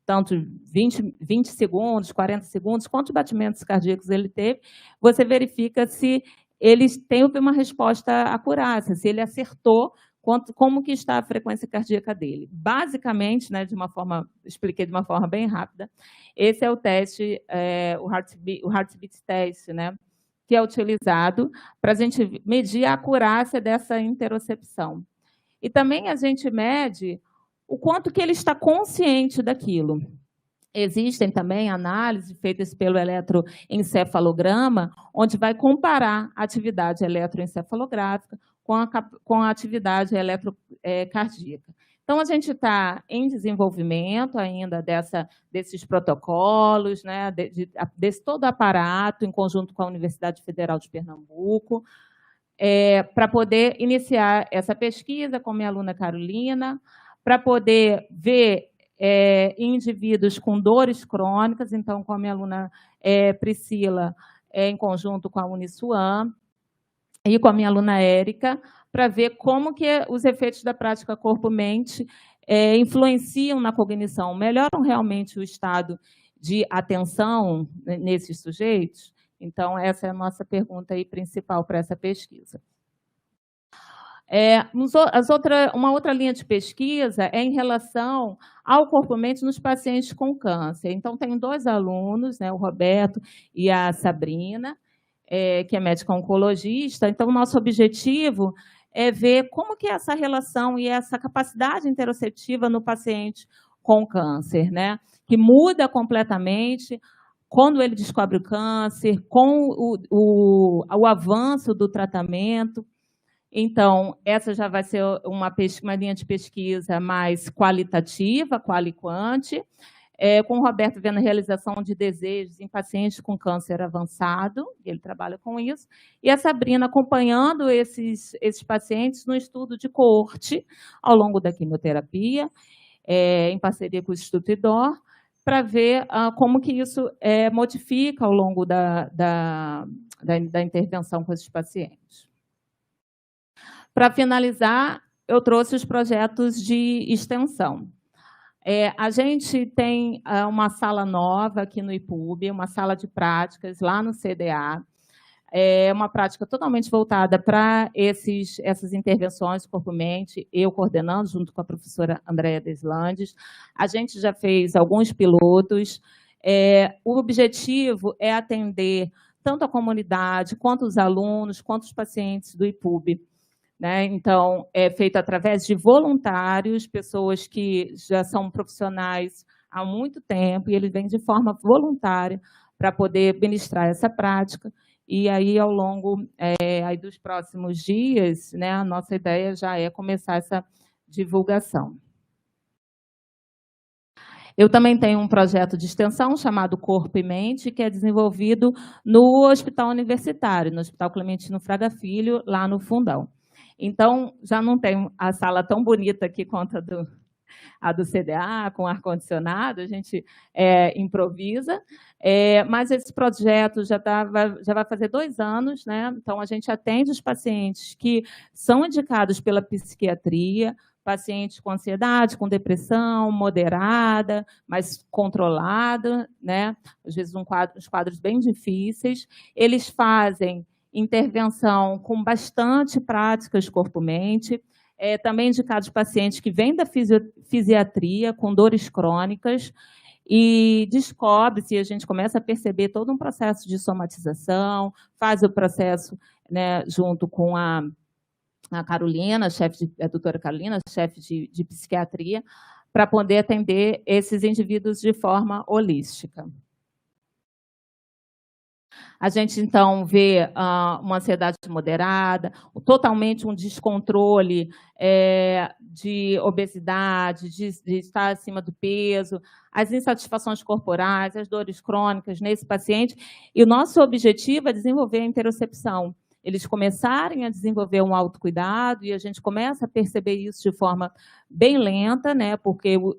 tanto 20 segundos, 40 segundos, quantos batimentos cardíacos ele teve, você verifica se ele tem uma resposta acurácia, se ele acertou como que está a frequência cardíaca dele. Basicamente, né, expliquei de uma forma bem rápida, esse é o teste, o Heartbeat Test, né, que é utilizado para a gente medir a acurácia dessa interocepção. E também a gente mede o quanto que ele está consciente daquilo. Existem também análises feitas pelo eletroencefalograma, onde vai comparar a atividade eletroencefalográfica com a atividade eletrocardíaca. Então, a gente está em desenvolvimento ainda desses protocolos, né, desse todo aparato, em conjunto com a Universidade Federal de Pernambuco, para poder iniciar essa pesquisa com minha aluna Carolina, para poder ver indivíduos com dores crônicas, então, com a minha aluna Priscila, em conjunto com a Uniswan, e com a minha aluna Érica, para ver como que os efeitos da prática corpo-mente influenciam na cognição, melhoram realmente o estado de atenção nesses sujeitos? Então, essa é a nossa pergunta aí principal para essa pesquisa. Uma outra linha de pesquisa é em relação ao corpo-mente nos pacientes com câncer. Então, tenho 2 alunos, né, o Roberto e a Sabrina, que é médica oncologista. Então, o nosso objetivo é ver como que é essa relação e essa capacidade interoceptiva no paciente com câncer, né, que muda completamente quando ele descobre o câncer, com o avanço do tratamento. Então, essa já vai ser uma linha de pesquisa mais qualitativa, quali-quanti, com o Roberto vendo a realização de desejos em pacientes com câncer avançado, ele trabalha com isso, e a Sabrina acompanhando esses pacientes no estudo de coorte ao longo da quimioterapia, em parceria com o Instituto IDOR, para ver como que isso modifica ao longo da intervenção com esses pacientes. Para finalizar, eu trouxe os projetos de extensão. A gente tem uma sala nova aqui no IPUB, uma sala de práticas lá no CDA, uma prática totalmente voltada para essas intervenções corpo-mente, eu coordenando junto com a professora Andréa Deslandes. A gente já fez alguns pilotos. O objetivo é atender tanto a comunidade, quanto os alunos, quanto os pacientes do IPUB. Né? Então, é feito através de voluntários, pessoas que já são profissionais há muito tempo, e eles vêm de forma voluntária para poder ministrar essa prática. E aí, ao longo aí dos próximos dias, né, a nossa ideia já é começar essa divulgação. Eu também tenho um projeto de extensão chamado Corpo e Mente, que é desenvolvido no Hospital Universitário, no Hospital Clementino Fraga Filho, lá no Fundão. Então, já não tem a sala tão bonita aqui quanto a do CDA, com ar-condicionado, a gente improvisa, mas esse projeto já vai fazer 2 anos, né? Então, a gente atende os pacientes que são indicados pela psiquiatria, pacientes com ansiedade, com depressão moderada, mas controlada, né? Às vezes uns quadros bem difíceis. Eles fazem intervenção com bastante práticas corpo-mente, também indicados pacientes que vêm da fisiatria, com dores crônicas, e descobre-se, a gente começa a perceber todo um processo de somatização, faz o processo, né, junto com a Carolina, a doutora Carolina, chefe de psiquiatria, para poder atender esses indivíduos de forma holística. A gente, então, vê uma ansiedade moderada, totalmente um descontrole de obesidade, de estar acima do peso, as insatisfações corporais, as dores crônicas nesse paciente. E o nosso objetivo é desenvolver a interocepção. Eles começarem a desenvolver um autocuidado e a gente começa a perceber isso de forma bem lenta, né? Porque o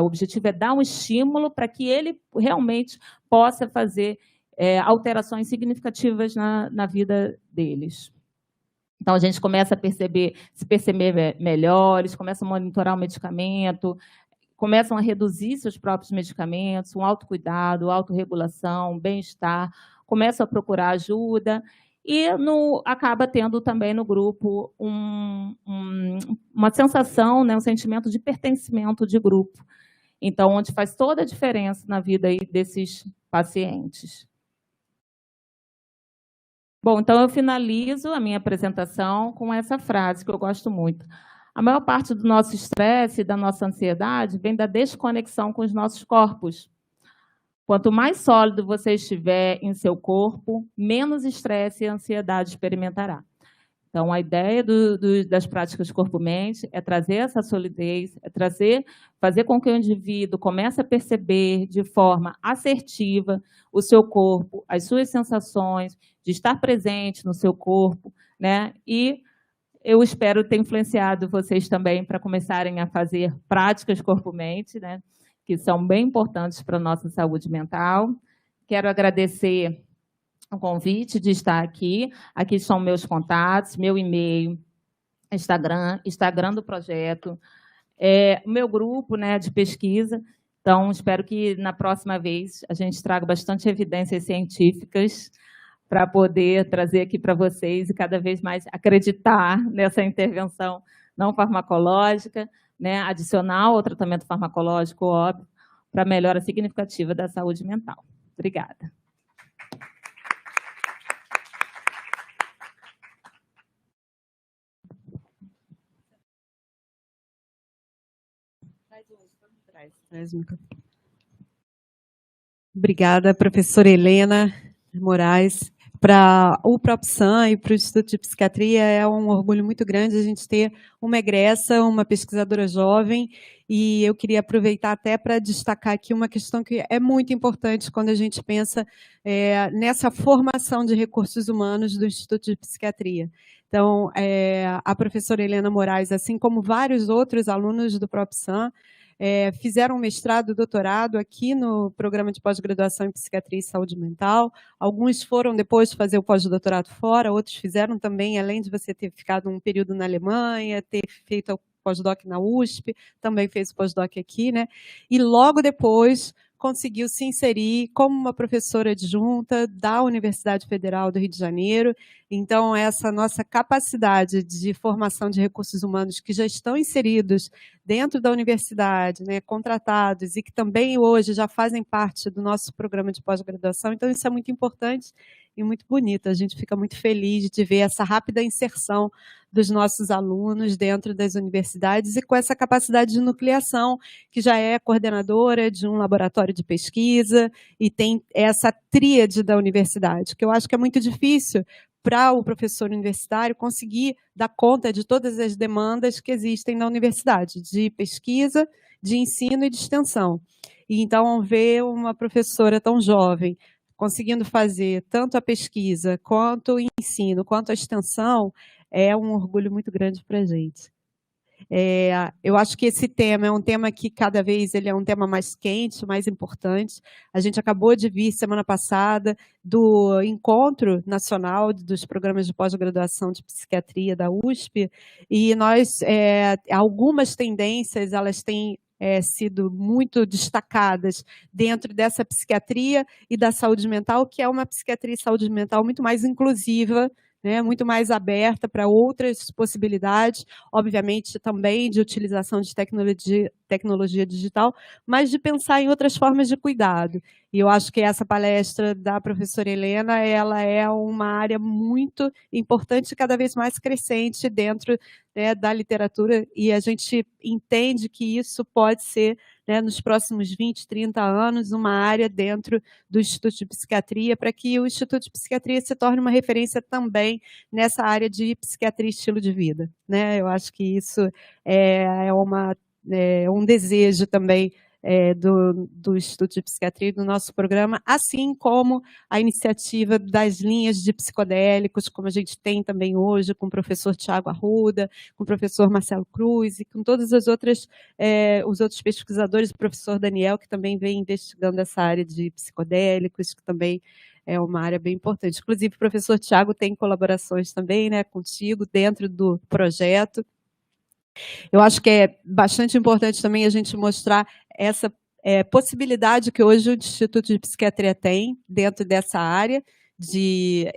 objetivo é dar um estímulo para que ele realmente possa fazer alterações significativas na vida deles. Então, a gente começa a se perceber melhor, eles começam a monitorar o medicamento, começam a reduzir seus próprios medicamentos, um autocuidado, autorregulação, bem-estar, começam a procurar ajuda e acaba tendo também no grupo uma sensação, né, um sentimento de pertencimento de grupo. Então, onde faz toda a diferença na vida aí desses pacientes. Bom, então eu finalizo a minha apresentação com essa frase que eu gosto muito. A maior parte do nosso estresse e da nossa ansiedade vem da desconexão com os nossos corpos. Quanto mais sólido você estiver em seu corpo, menos estresse e ansiedade experimentará. Então, a ideia das práticas corpo-mente é trazer essa solidez, é fazer com que o indivíduo comece a perceber de forma assertiva o seu corpo, as suas sensações, de estar presente no seu corpo, né? E eu espero ter influenciado vocês também para começarem a fazer práticas corpo-mente, né? Que são bem importantes para a nossa saúde mental. Quero agradecer o convite de estar aqui. Aqui são meus contatos, meu e-mail, Instagram do projeto, o meu grupo, né, de pesquisa. Então, espero que na próxima vez a gente traga bastante evidências científicas para poder trazer aqui para vocês e cada vez mais acreditar nessa intervenção não farmacológica, né, adicional ao tratamento farmacológico, óbvio, para melhora significativa da saúde mental. Obrigada. Obrigada, professora Helena Moraes. Para o PropSan e para o Instituto de Psiquiatria é um orgulho muito grande a gente ter uma egressa, uma pesquisadora jovem, e eu queria aproveitar até para destacar aqui uma questão que é muito importante quando a gente pensa nessa formação de recursos humanos do Instituto de Psiquiatria. Então, a professora Helena Moraes, assim como vários outros alunos do PropSan, fizeram mestrado, doutorado aqui no programa de pós-graduação em Psiquiatria e Saúde Mental. Alguns foram depois fazer o pós-doutorado fora, outros fizeram também, além de você ter ficado um período na Alemanha, ter feito o pós-doc na USP, também fez o pós-doc aqui, né? E logo depois conseguiu se inserir como uma professora adjunta da Universidade Federal do Rio de Janeiro. Então, essa nossa capacidade de formação de recursos humanos que já estão inseridos dentro da universidade, né, contratados, e que também hoje já fazem parte do nosso programa de pós-graduação. Então, isso é muito importante e muito bonito. A gente fica muito feliz de ver essa rápida inserção dos nossos alunos dentro das universidades e com essa capacidade de nucleação, que já é coordenadora de um laboratório de pesquisa e tem essa tríade da universidade, que eu acho que é muito difícil para o professor universitário conseguir dar conta de todas as demandas que existem na universidade, de pesquisa, de ensino e de extensão. E então, ver uma professora tão jovem conseguindo fazer tanto a pesquisa, quanto o ensino, quanto a extensão, é um orgulho muito grande para a gente. Eu acho que esse tema é um tema que cada vez ele é um tema mais quente, mais importante. A gente acabou de vir semana passada do Encontro Nacional dos Programas de Pós-Graduação de Psiquiatria da USP, e nós, algumas tendências, elas têm sido muito destacadas dentro dessa psiquiatria e da saúde mental, que é uma psiquiatria e saúde mental muito mais inclusiva, né, muito mais aberta para outras possibilidades, obviamente também de utilização de tecnologia digital, mas de pensar em outras formas de cuidado. E eu acho que essa palestra da professora Helena, ela é uma área muito importante e cada vez mais crescente dentro, né, da literatura, e a gente entende que isso pode ser, né, nos próximos 20, 30 anos, uma área dentro do Instituto de Psiquiatria, para que o Instituto de Psiquiatria se torne uma referência também nessa área de psiquiatria e estilo de vida, né? Eu acho que isso é um desejo também do Instituto de Psiquiatria e do nosso programa, assim como a iniciativa das linhas de psicodélicos, como a gente tem também hoje com o professor Tiago Arruda, com o professor Marcelo Cruz e com todos os outros pesquisadores, o professor Daniel, que também vem investigando essa área de psicodélicos, que também é uma área bem importante. Inclusive, o professor Tiago tem colaborações também, né, contigo dentro do projeto. Eu acho que é bastante importante também a gente mostrar essa possibilidade que hoje o Instituto de Psiquiatria tem dentro dessa área de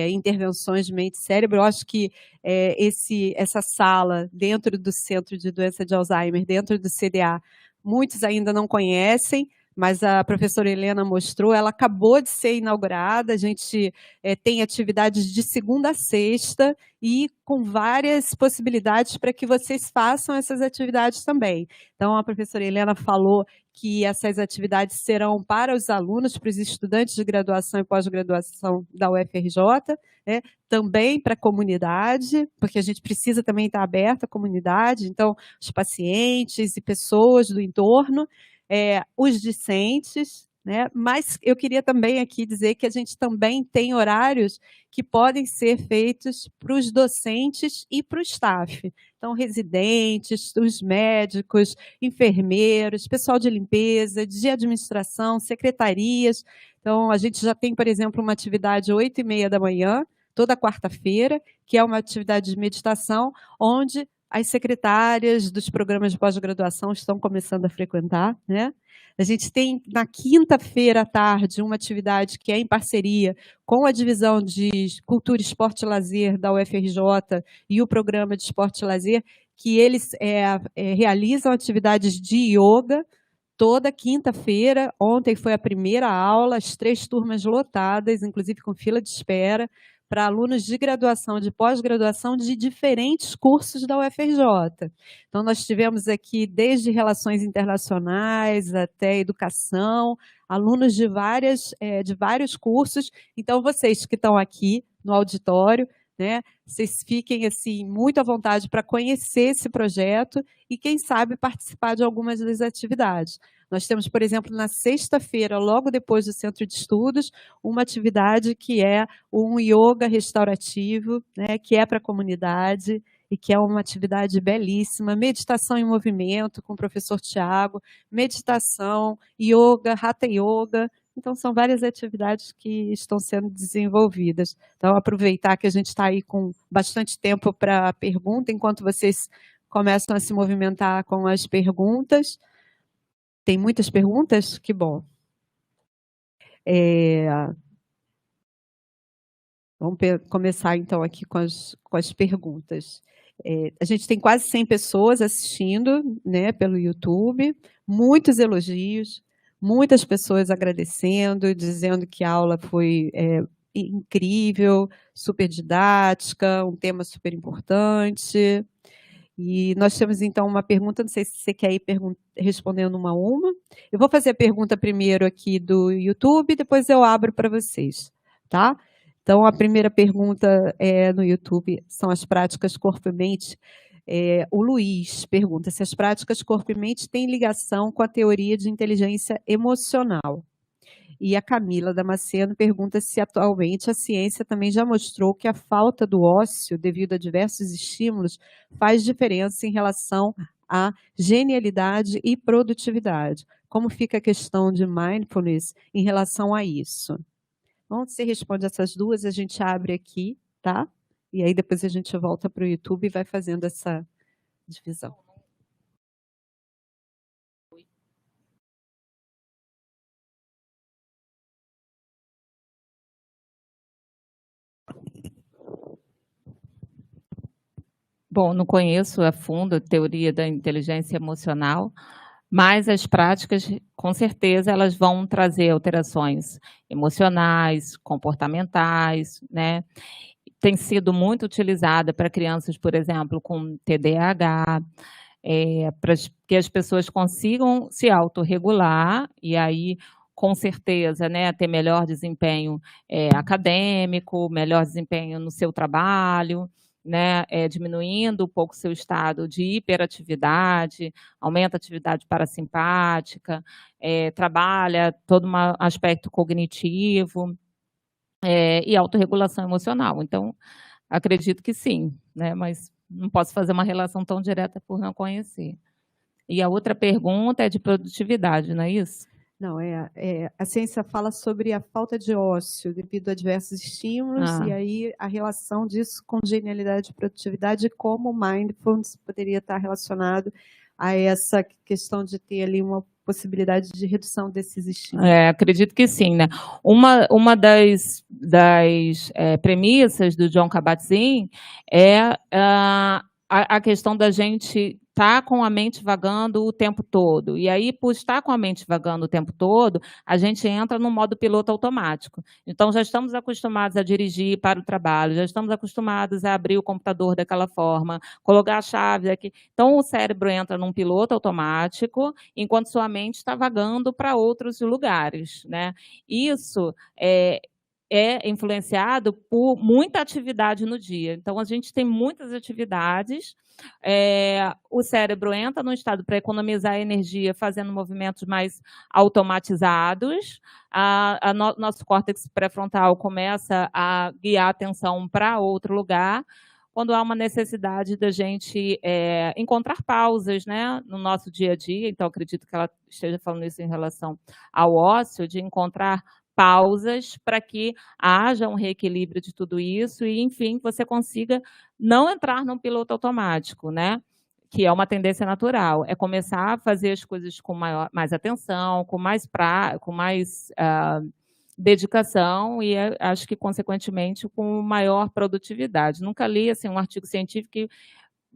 intervenções de mente e cérebro. Eu acho que essa sala dentro do Centro de Doença de Alzheimer, dentro do CDA, muitos ainda não conhecem, mas a professora Helena mostrou, ela acabou de ser inaugurada, a gente tem atividades de segunda a sexta e com várias possibilidades para que vocês façam essas atividades também. Então, a professora Helena falou que essas atividades serão para os alunos, para os estudantes de graduação e pós-graduação da UFRJ, né? Também para a comunidade, porque a gente precisa também estar aberto à comunidade, então, os pacientes e pessoas do entorno, os discentes, né? Mas eu queria também aqui dizer que a gente também tem horários que podem ser feitos para os docentes e para o staff. Então, residentes, os médicos, enfermeiros, pessoal de limpeza, de administração, secretarias. Então, a gente já tem, por exemplo, uma atividade 8h30 da manhã, toda quarta-feira, que é uma atividade de meditação, onde as secretárias dos programas de pós-graduação estão começando a frequentar, né? A gente tem, na quinta-feira à tarde, uma atividade que é em parceria com a Divisão de Cultura, Esporte e Lazer da UFRJ e o Programa de Esporte e Lazer, que eles realizam atividades de yoga toda quinta-feira. Ontem foi a primeira aula, as 3 turmas lotadas, inclusive com fila de espera, para alunos de graduação, de pós-graduação, de diferentes cursos da UFRJ. Então, nós tivemos aqui desde relações internacionais até educação, alunos de vários cursos. Então, vocês que estão aqui no auditório, né, vocês fiquem assim, muito à vontade para conhecer esse projeto e, quem sabe, participar de algumas das atividades. Nós temos, por exemplo, na sexta-feira, logo depois do Centro de Estudos, uma atividade que é um yoga restaurativo, né, que é para a comunidade e que é uma atividade belíssima, meditação em movimento com o professor Tiago, meditação, yoga, hatha yoga. Então, são várias atividades que estão sendo desenvolvidas. Então, aproveitar que a gente está aí com bastante tempo para a pergunta, enquanto vocês começam a se movimentar com as perguntas. Tem muitas perguntas? Que bom. Vamos começar, então, aqui com as perguntas. A gente tem quase 100 pessoas assistindo, né, pelo YouTube, muitos elogios, muitas pessoas agradecendo, dizendo que a aula foi incrível, super didática, um tema super importante. E nós temos, então, uma pergunta, não sei se você quer ir respondendo uma a uma. Eu vou fazer a pergunta primeiro aqui do YouTube, depois eu abro para vocês, tá? Então, a primeira pergunta no YouTube são as práticas corpo e mente. O Luiz pergunta se as práticas corpo e mente têm ligação com a teoria de inteligência emocional. E a Camila Damasceno pergunta se atualmente a ciência também já mostrou que a falta do ócio, devido a diversos estímulos, faz diferença em relação à genialidade e produtividade. Como fica a questão de mindfulness em relação a isso? Então, você responde essas duas, a gente abre aqui, tá? E aí depois a gente volta para o YouTube e vai fazendo essa divisão. Bom, não conheço a fundo a teoria da inteligência emocional, mas as práticas, com certeza, elas vão trazer alterações emocionais, comportamentais, né? Tem sido muito utilizada para crianças, por exemplo, com TDAH, para que as pessoas consigam se autorregular e aí, com certeza, né, ter melhor desempenho acadêmico, melhor desempenho no seu trabalho, né, diminuindo um pouco o seu estado de hiperatividade, aumenta a atividade parasimpática, trabalha todo um aspecto cognitivo e autorregulação emocional. Então, acredito que sim, né, mas não posso fazer uma relação tão direta por não conhecer. E a outra pergunta é de produtividade, não é isso? Não, a ciência fala sobre a falta de ócio devido a diversos estímulos e aí a relação disso com genialidade e produtividade, como o mindfulness poderia estar relacionado a essa questão de ter ali uma possibilidade de redução desses estímulos. Acredito que sim, né? Uma das premissas do Jon Kabat-Zinn é a questão da gente estar com a mente vagando o tempo todo. E aí, por estar com a mente vagando o tempo todo, a gente entra no modo piloto automático. Então, já estamos acostumados a dirigir para o trabalho, já estamos acostumados a abrir o computador daquela forma, colocar a chave aqui. Então, o cérebro entra num piloto automático, enquanto sua mente está vagando para outros lugares, né? Isso é influenciado por muita atividade no dia. Então, a gente tem muitas atividades, o cérebro entra num estado para economizar energia, fazendo movimentos mais automatizados, nosso córtex pré-frontal começa a guiar a atenção para outro lugar, quando há uma necessidade da gente encontrar pausas, né, no nosso dia a dia. Então, acredito que ela esteja falando isso em relação ao ócio, de encontrar pausas para que haja um reequilíbrio de tudo isso e, enfim, você consiga não entrar num piloto automático, né? Que é uma tendência natural, é começar a fazer as coisas com mais atenção, com mais dedicação e acho que, consequentemente, com maior produtividade. Nunca li assim, um artigo científico que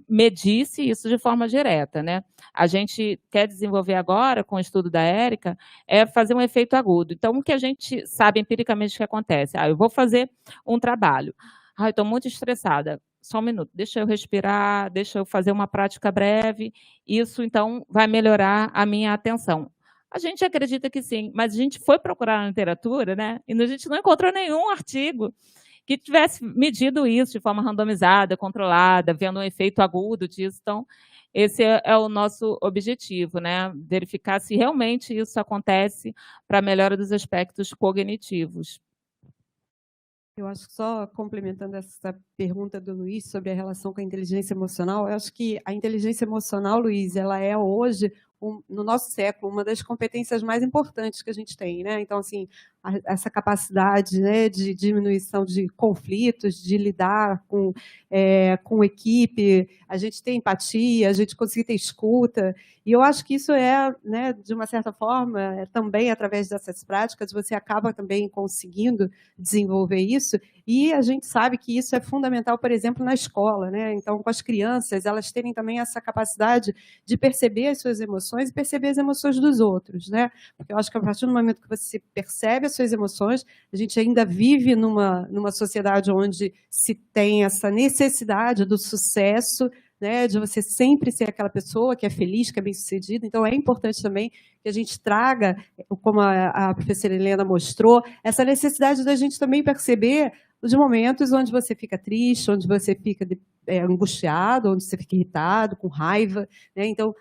medisse isso de forma direta, né? A gente quer desenvolver agora, com o estudo da Érica, é fazer um efeito agudo. Então, o que a gente sabe empiricamente que acontece? Eu vou fazer um trabalho. Eu estou muito estressada. Só um minuto, deixa eu respirar, deixa eu fazer uma prática breve. Isso, então, vai melhorar a minha atenção. A gente acredita que sim, mas a gente foi procurar na literatura, né? E a gente não encontrou nenhum artigo que tivesse medido isso de forma randomizada, controlada, vendo um efeito agudo disso. Então, esse é o nosso objetivo, né? Verificar se realmente isso acontece para a melhora dos aspectos cognitivos. Eu acho que só complementando essa pergunta do Luiz sobre a relação com a inteligência emocional, eu acho que a inteligência emocional, Luiz, ela é hoje, no nosso século, uma das competências mais importantes que a gente tem, né? Então, assim, essa capacidade, né, de diminuição de conflitos, de lidar com equipe, a gente ter empatia, a gente conseguir ter escuta. E eu acho que isso né, de uma certa forma, também através dessas práticas, você acaba também conseguindo desenvolver isso. E a gente sabe que isso é fundamental, por exemplo, na escola, né? Então, com as crianças, elas terem também essa capacidade de perceber as suas emoções e perceber as emoções dos outros, né? Porque eu acho que a partir do momento que você percebe as suas emoções, a gente ainda vive numa sociedade onde se tem essa necessidade do sucesso, né, de você sempre ser aquela pessoa que é feliz, que é bem-sucedida. Então, é importante também que a gente traga, como a professora Helena mostrou, essa necessidade da gente também perceber os momentos onde você fica triste, onde você fica angustiado, onde você fica irritado, com raiva, né? Então,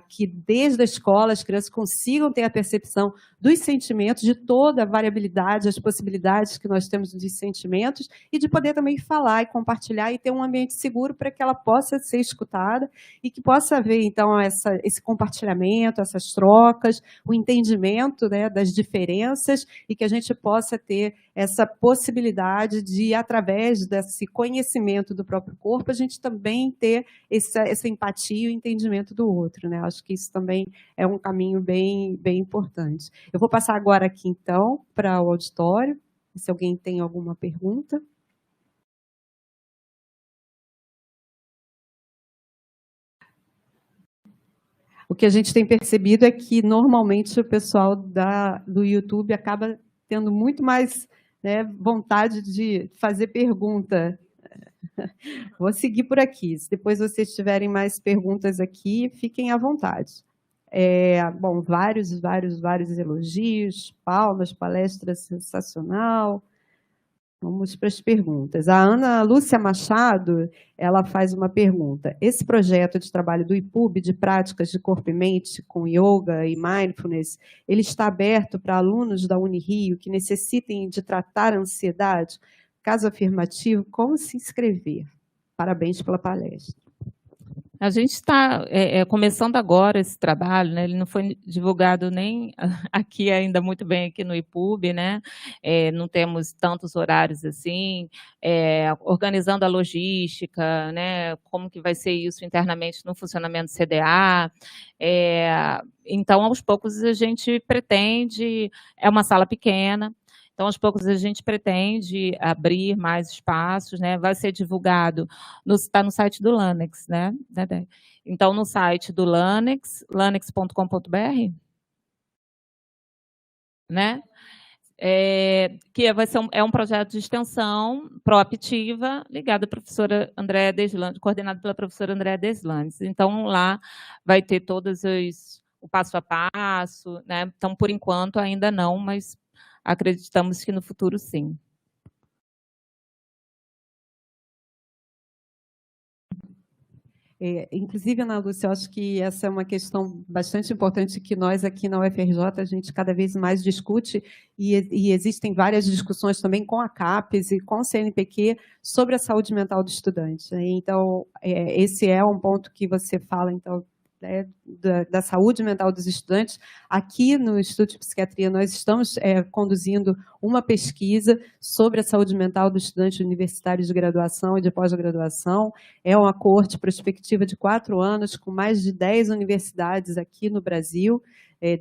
que desde a escola as crianças consigam ter a percepção dos sentimentos, de toda a variabilidade, as possibilidades que nós temos dos sentimentos, e de poder também falar e compartilhar e ter um ambiente seguro para que ela possa ser escutada e que possa haver, então, esse compartilhamento, essas trocas, o entendimento, né, das diferenças e que a gente possa ter essa possibilidade de, através desse conhecimento do próprio corpo, a gente também ter essa empatia e o entendimento do outro, né? Acho que isso também é um caminho bem, bem importante. Eu vou passar agora aqui, então, para o auditório, se alguém tem alguma pergunta. O que a gente tem percebido é que, normalmente, o pessoal do YouTube acaba tendo muito mais, né, vontade de fazer pergunta. Vou seguir por aqui. Se depois vocês tiverem mais perguntas aqui, fiquem à vontade. Bom, vários elogios, palmas, palestra sensacional. Vamos para as perguntas. A Ana Lúcia Machado, ela faz uma pergunta. Esse projeto de trabalho do IPUB, de práticas de corpo e mente, com yoga e mindfulness, ele está aberto para alunos da Unirio que necessitem de tratar a ansiedade? Caso afirmativo, como se inscrever? Parabéns pela palestra. A gente está começando agora esse trabalho, né? Ele não foi divulgado nem aqui ainda muito bem aqui no IPUB, né? Não temos tantos horários assim, organizando a logística, né? Como que vai ser isso internamente no funcionamento do CDA. Então, aos poucos, a gente pretende, é uma sala pequena, Então, aos poucos, a gente pretende abrir mais espaços, né? Vai ser divulgado, está no site do LANEX, né? Então, no site do LANEX, lanex.com.br, né? Que vai ser um projeto de extensão proativa ligado à professora Andréa Deslandes, coordenado pela professora Andréa Deslandes. Então, lá vai ter todos o passo a passo, né? Então, por enquanto, ainda não, mas acreditamos que no futuro, sim. Inclusive, Ana Lúcia, eu acho que essa é uma questão bastante importante que nós aqui na UFRJ, a gente cada vez mais discute, e existem várias discussões também com a CAPES e com o CNPq sobre a saúde mental do estudante. Então, esse é um ponto que você fala, então, da saúde mental dos estudantes. Aqui no Instituto de Psiquiatria, nós estamos conduzindo uma pesquisa sobre a saúde mental dos estudantes universitários de graduação e de pós-graduação. É uma coorte prospectiva de 4 anos, com mais de 10 universidades aqui no Brasil,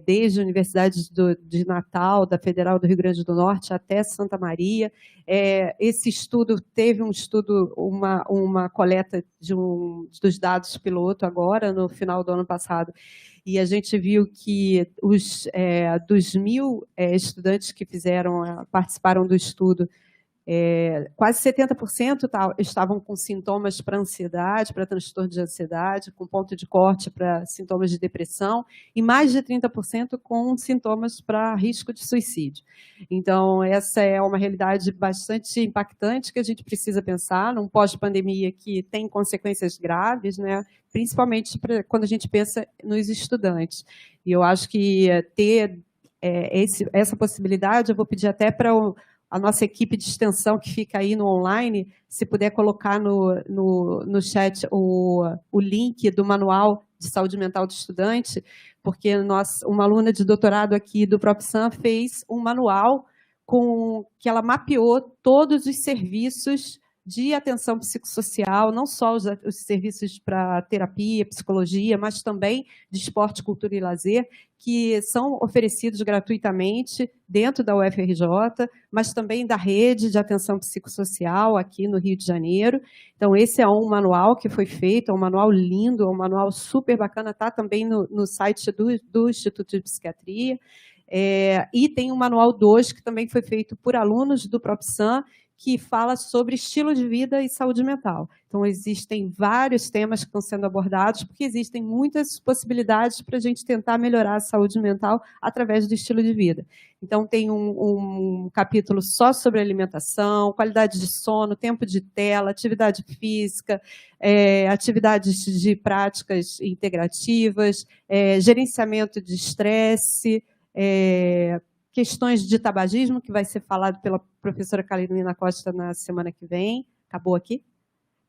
desde a Universidade de Natal, da Federal do Rio Grande do Norte, até Santa Maria. Esse estudo teve uma coleta dos dados piloto agora, no final do ano passado, e a gente viu que dos 1.000 estudantes que participaram do estudo, quase 70% estavam com sintomas para ansiedade, para transtorno de ansiedade, com ponto de corte para sintomas de depressão, e mais de 30% com sintomas para risco de suicídio. Então, essa é uma realidade bastante impactante que a gente precisa pensar num pós-pandemia que tem consequências graves, né? Principalmente quando a gente pensa nos estudantes. E eu acho que ter essa possibilidade, eu vou pedir até para a nossa equipe de extensão que fica aí no online, se puder colocar no chat o link do Manual de Saúde Mental do Estudante, porque uma aluna de doutorado aqui do PropSan fez um manual que ela mapeou todos os serviços de atenção psicossocial, não só os serviços para terapia, psicologia, mas também de esporte, cultura e lazer, que são oferecidos gratuitamente dentro da UFRJ, mas também da rede de atenção psicossocial aqui no Rio de Janeiro. Então, esse é um manual que foi feito, é um manual lindo, é um manual super bacana, está também no site do Instituto de Psiquiatria. E tem o Manual 2, que também foi feito por alunos do PropSan, que fala sobre estilo de vida e saúde mental. Então, existem vários temas que estão sendo abordados, porque existem muitas possibilidades para a gente tentar melhorar a saúde mental através do estilo de vida. Então, tem um capítulo só sobre alimentação, qualidade de sono, tempo de tela, atividade física, atividades de práticas integrativas, gerenciamento de estresse, questões de tabagismo, que vai ser falado pela professora Carolina Costa na semana que vem. Acabou aqui?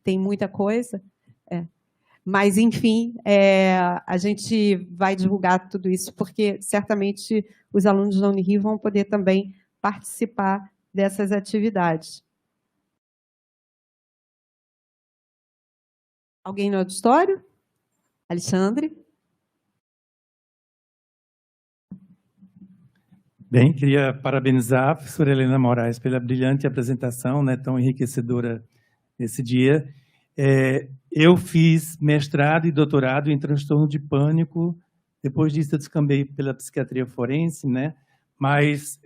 Tem muita coisa. Mas, enfim, a gente vai divulgar tudo isso, porque certamente os alunos da Unirio vão poder também participar dessas atividades. Alguém no auditório? Alexandre? Bem, queria parabenizar a professora Helena Moraes pela brilhante apresentação, né, tão enriquecedora nesse dia. Eu fiz mestrado e doutorado em transtorno de pânico, depois disso eu descambei pela psiquiatria forense, né, mas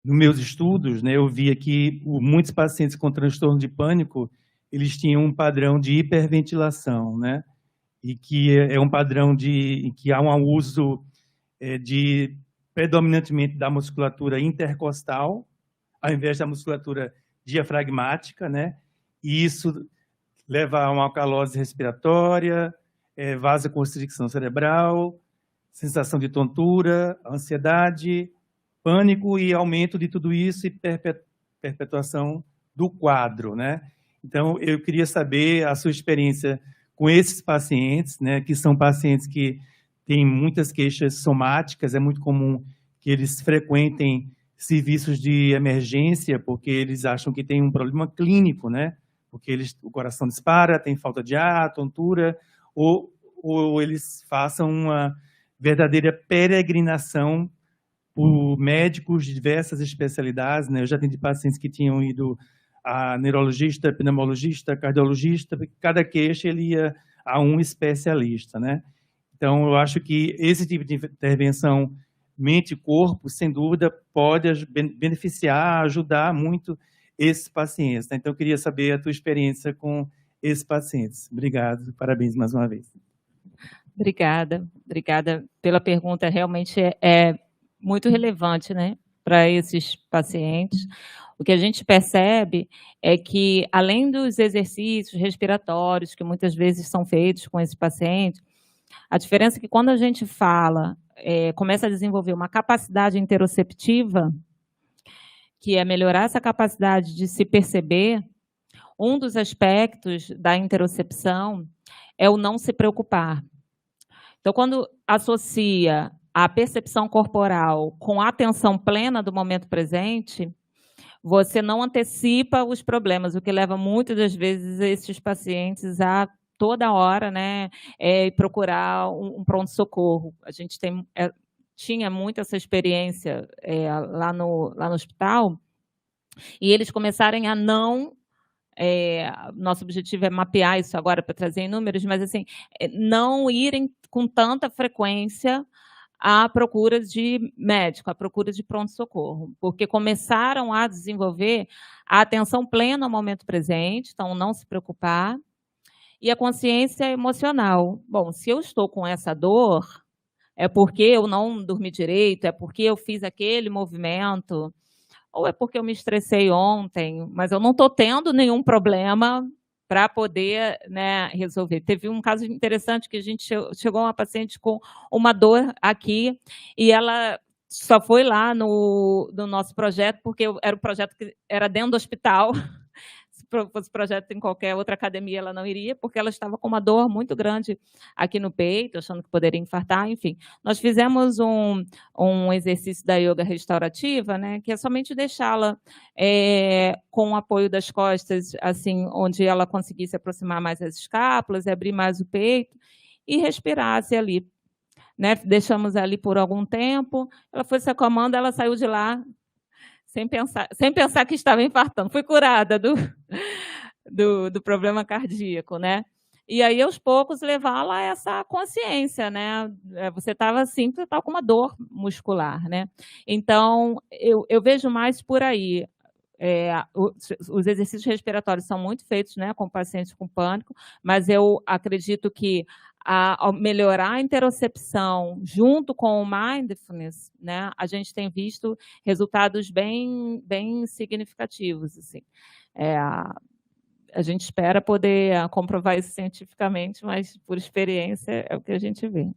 nos meus estudos, né, eu via que muitos pacientes com transtorno de pânico, eles tinham um padrão de hiperventilação, né, e que é um padrão em que há um uso predominantemente da musculatura intercostal, ao invés da musculatura diafragmática, né? E isso leva a uma alcalose respiratória, vasoconstricção cerebral, sensação de tontura, ansiedade, pânico e aumento de tudo isso e perpetuação do quadro, né? Então, eu queria saber a sua experiência com esses pacientes, né? Que são pacientes que tem muitas queixas somáticas, é muito comum que eles frequentem serviços de emergência porque eles acham que tem um problema clínico, né? Porque o coração dispara, tem falta de ar, tontura, ou eles façam uma verdadeira peregrinação por médicos de diversas especialidades, né? Eu já atendi pacientes que tinham ido a neurologista, pneumologista, cardiologista, porque cada queixa ele ia a um especialista, né? Então, eu acho que esse tipo de intervenção mente e corpo, sem dúvida, pode beneficiar, ajudar muito esses pacientes, né? Então, eu queria saber a tua experiência com esses pacientes. Obrigado, parabéns mais uma vez. Obrigada pela pergunta. Realmente é muito relevante, né, para esses pacientes. O que a gente percebe é que, além dos exercícios respiratórios que muitas vezes são feitos com esse paciente, a diferença é que quando a gente começa a desenvolver uma capacidade interoceptiva, que é melhorar essa capacidade de se perceber, um dos aspectos da interocepção é o não se preocupar. Então, quando associa a percepção corporal com a atenção plena do momento presente, você não antecipa os problemas, o que leva muitas das vezes esses pacientes a toda hora, né, procurar um pronto-socorro. A gente tinha muito essa experiência lá no hospital, e eles começarem a não... nosso objetivo é mapear isso agora para trazer em números, mas assim, não irem com tanta frequência à procura de médico, à procura de pronto-socorro, porque começaram a desenvolver a atenção plena ao momento presente, então não se preocupar, e a consciência emocional. Bom, se eu estou com essa dor, é porque eu não dormi direito, é porque eu fiz aquele movimento, ou é porque eu me estressei ontem, mas eu não estou tendo nenhum problema para poder, né, resolver. Teve um caso interessante que a gente chegou uma paciente com uma dor aqui, e ela só foi lá no nosso projeto, porque era um projeto que era dentro do hospital. Se fosse projeto em qualquer outra academia, ela não iria, porque ela estava com uma dor muito grande aqui no peito, achando que poderia infartar, enfim. Nós fizemos um exercício da yoga restaurativa, né, que é somente deixá-la com o apoio das costas, assim, onde ela conseguisse aproximar mais as escápulas, abrir mais o peito e respirasse ali, né? Deixamos ali por algum tempo, ela foi se acalmando, ela saiu de lá sem pensar que estava infartando. Fui curada do problema cardíaco, né? E aí, aos poucos, levá-la a essa consciência, né? Você estava assim, você estava com uma dor muscular, né? Então, eu vejo mais por aí. Os exercícios respiratórios são muito feitos, né, com pacientes com pânico, mas eu acredito que ao melhorar a interocepção junto com o mindfulness, né, a gente tem visto resultados bem significativos. Assim. A gente espera poder comprovar isso cientificamente, mas por experiência é o que a gente vê.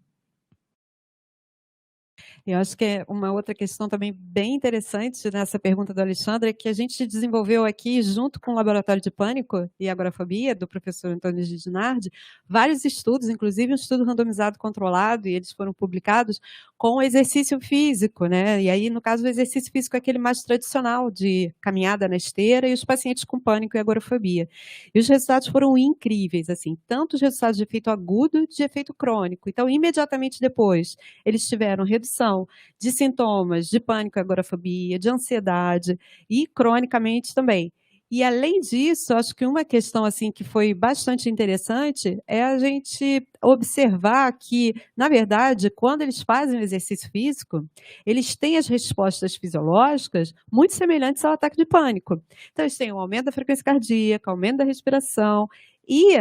Eu acho que é uma outra questão também bem interessante nessa pergunta do Alexandre, é que a gente desenvolveu aqui, junto com o Laboratório de Pânico e Agorafobia, do professor Antônio Giginardi, vários estudos, inclusive um estudo randomizado controlado, e eles foram publicados com exercício físico, né? E aí, no caso, o exercício físico é aquele mais tradicional, de caminhada na esteira, e os pacientes com pânico e agorafobia. E os resultados foram incríveis, assim, tanto os resultados de efeito agudo, de efeito crônico. Então, imediatamente depois, eles tiveram redução de sintomas de pânico e agorafobia, de ansiedade e cronicamente também. E, além disso, acho que uma questão assim, que foi bastante interessante é a gente observar que, na verdade, quando eles fazem o exercício físico, eles têm as respostas fisiológicas muito semelhantes ao ataque de pânico. Então, eles têm um aumento da frequência cardíaca, aumento da respiração e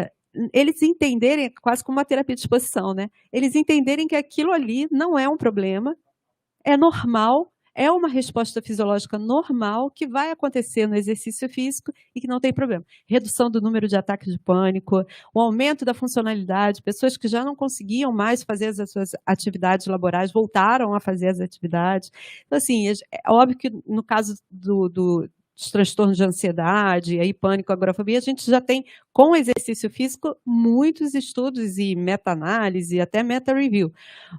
eles entenderem, quase como uma terapia de exposição, né? Eles entenderem que aquilo ali não é um problema, é normal, é uma resposta fisiológica normal que vai acontecer no exercício físico e que não tem problema. Redução do número de ataques de pânico, o aumento da funcionalidade, pessoas que já não conseguiam mais fazer as suas atividades laborais voltaram a fazer as atividades. Então, assim, é óbvio que no caso dos transtornos de ansiedade, e aí pânico, agorafobia, a gente já tem, com o exercício físico, muitos estudos e meta-análise, até meta-review.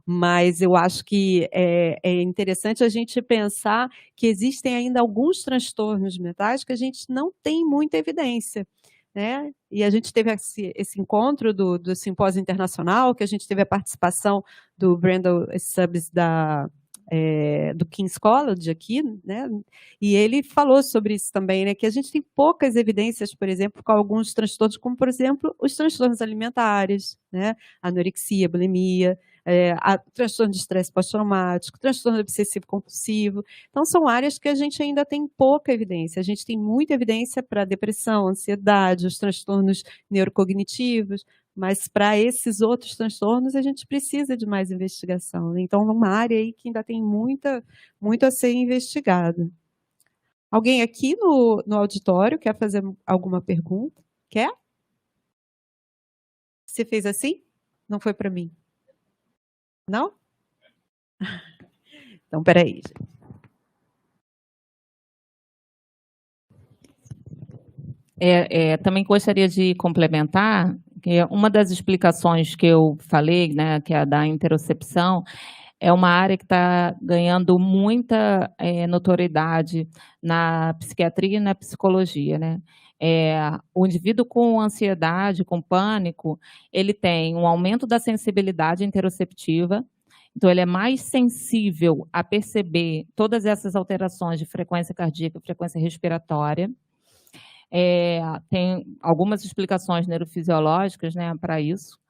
Mas eu acho que é interessante a gente pensar que existem ainda alguns transtornos mentais que a gente não tem muita evidência, né? E a gente teve esse encontro do Simpósio Internacional, que a gente teve a participação do Brandon Stubbs da do King's College aqui, né? E ele falou sobre isso também, né? Que a gente tem poucas evidências, por exemplo, com alguns transtornos, como, por exemplo, os transtornos alimentares, né? Anorexia, bulimia, transtorno de estresse pós-traumático, transtorno obsessivo-compulsivo. Então, são áreas que a gente ainda tem pouca evidência. A gente tem muita evidência para depressão, ansiedade, os transtornos neurocognitivos, mas para esses outros transtornos a gente precisa de mais investigação. Então, é uma área aí que ainda tem muito a ser investigado. Alguém aqui no auditório quer fazer alguma pergunta? Quer? Você fez assim? Não foi para mim? Não? Então, peraí. Também gostaria de complementar que uma das explicações que eu falei, né, que é a da interocepção, é uma área que está ganhando muita notoriedade na psiquiatria e na psicologia, né? O indivíduo com ansiedade, com pânico, ele tem um aumento da sensibilidade interoceptiva, então ele é mais sensível a perceber todas essas alterações de frequência cardíaca, frequência respiratória. Tem algumas explicações neurofisiológicas, né, para isso.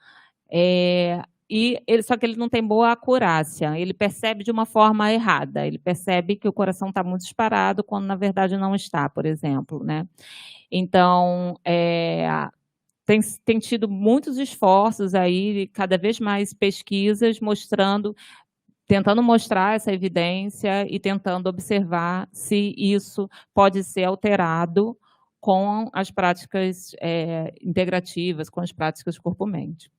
Só que ele não tem boa acurácia, ele percebe de uma forma errada, ele percebe que o coração está muito disparado, quando na verdade não está, por exemplo, né? Então, tem tido muitos esforços aí, cada vez mais pesquisas tentando mostrar essa evidência e tentando observar se isso pode ser alterado com as práticas integrativas, com as práticas corpo-mente.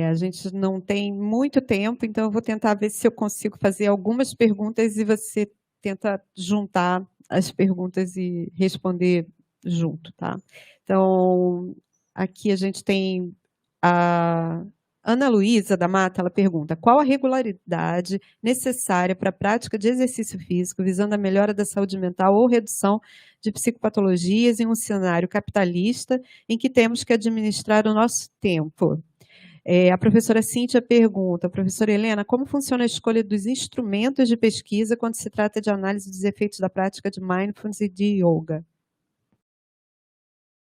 A gente não tem muito tempo, então eu vou tentar ver se eu consigo fazer algumas perguntas e você tenta juntar as perguntas e responder junto, tá? Então, aqui a gente tem a Ana Luísa da Mata, ela pergunta: qual a regularidade necessária para a prática de exercício físico visando a melhora da saúde mental ou redução de psicopatologias em um cenário capitalista em que temos que administrar o nosso tempo? A professora Cíntia pergunta: professora Helena, como funciona a escolha dos instrumentos de pesquisa quando se trata de análise dos efeitos da prática de mindfulness e de yoga?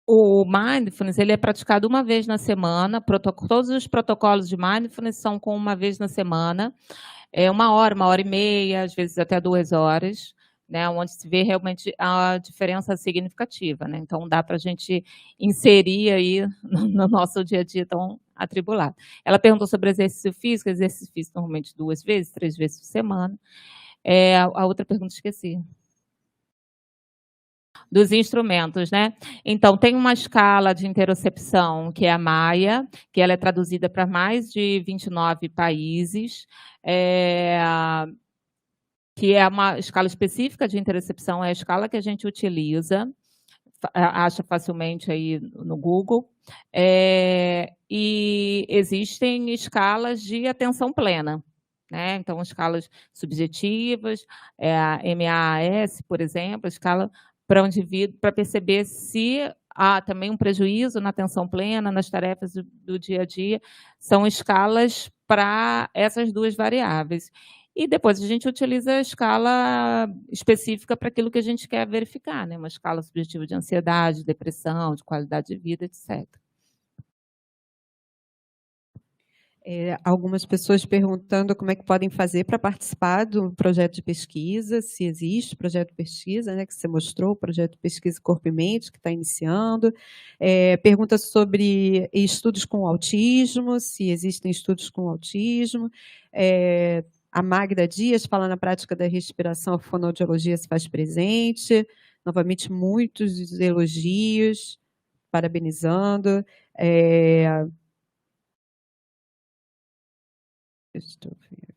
O mindfulness ele é praticado uma vez na semana, todos os protocolos de mindfulness são com uma vez na semana, 1 hora e meia, às vezes até 2 horas, né, onde se vê realmente a diferença significativa, né? Então dá para a gente inserir aí no nosso dia a dia tão atribulado. Ela perguntou sobre exercício físico normalmente 2 vezes, 3 vezes por semana. A outra pergunta esqueci. Dos instrumentos, né? Então, tem uma escala de interocepção, que é a Maia, que ela é traduzida para mais de 29 países, que é uma escala específica de interocepção, é a escala que a gente utiliza, acha facilmente aí no Google, e existem escalas de atenção plena, né? Então, escalas subjetivas, a MAAS, por exemplo, a escala para o indivíduo, para perceber se há também um prejuízo na atenção plena, nas tarefas do dia a dia, são escalas para essas 2 variáveis. E depois a gente utiliza a escala específica para aquilo que a gente quer verificar, né? Uma escala subjetiva de ansiedade, depressão, de qualidade de vida, etc. Algumas pessoas perguntando como é que podem fazer para participar do projeto de pesquisa, se existe projeto de pesquisa, né, que você mostrou, o projeto de pesquisa Corpo e Mente, que está iniciando. Pergunta sobre estudos com autismo, se existem estudos com autismo. A Magda Dias fala: na prática da respiração, a fonoaudiologia se faz presente. Novamente, muitos elogios, parabenizando.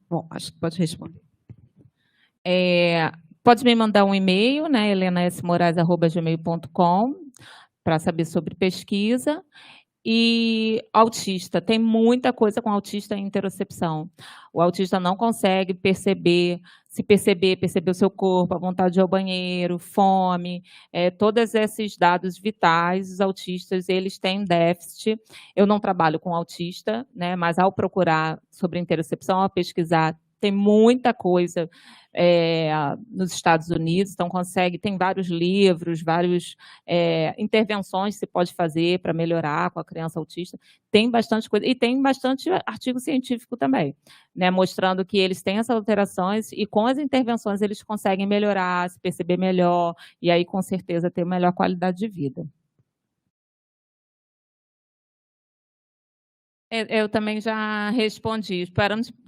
Bom, acho que pode responder. Pode me mandar um e-mail, né, helenasmorais@gmail.com, para saber sobre pesquisa. E autista, tem muita coisa com autista em interocepção. O autista não consegue perceber o seu corpo, a vontade de ir ao banheiro, fome, todos esses dados vitais, os autistas, eles têm déficit. Eu não trabalho com autista, né, mas ao procurar sobre interocepção, ao pesquisar, tem muita coisa nos Estados Unidos, então tem vários livros, várias intervenções que se pode fazer para melhorar com a criança autista. Tem bastante coisa, e tem bastante artigo científico também, né, mostrando que eles têm essas alterações e com as intervenções eles conseguem melhorar, se perceber melhor, e aí com certeza ter melhor qualidade de vida. Eu também já respondi.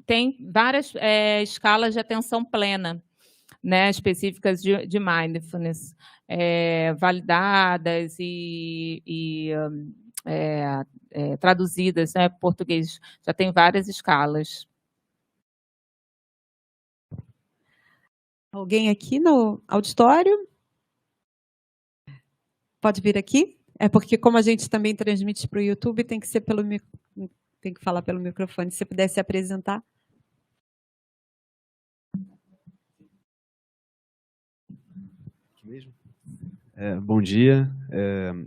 Tem várias escalas de atenção plena, né, específicas de mindfulness, validadas e traduzidas, né, para português. Já tem várias escalas. Alguém aqui no auditório? Pode vir aqui? É porque, como a gente também transmite para o YouTube, tem que ser tem que falar pelo microfone. Se você pudesse se apresentar. Aqui mesmo? Bom dia,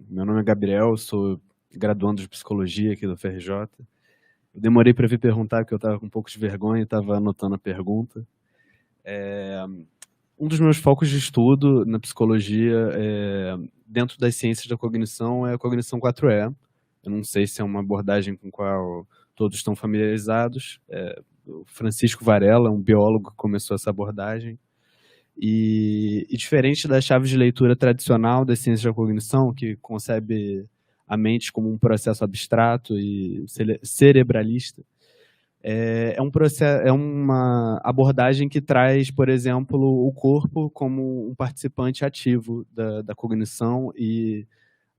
meu nome é Gabriel, sou graduando de Psicologia aqui do FRJ. Eu demorei para vir perguntar, porque eu estava com um pouco de vergonha e estava anotando a pergunta. Um dos meus focos de estudo na psicologia, dentro das ciências da cognição, é a cognição 4E. Eu não sei se é uma abordagem com a qual todos estão familiarizados. O Francisco Varela, um biólogo, começou essa abordagem. E diferente das chaves de leitura tradicional das ciências da cognição, que concebe a mente como um processo abstrato e cerebralista, é uma abordagem que traz, por exemplo, o corpo como um participante ativo da cognição e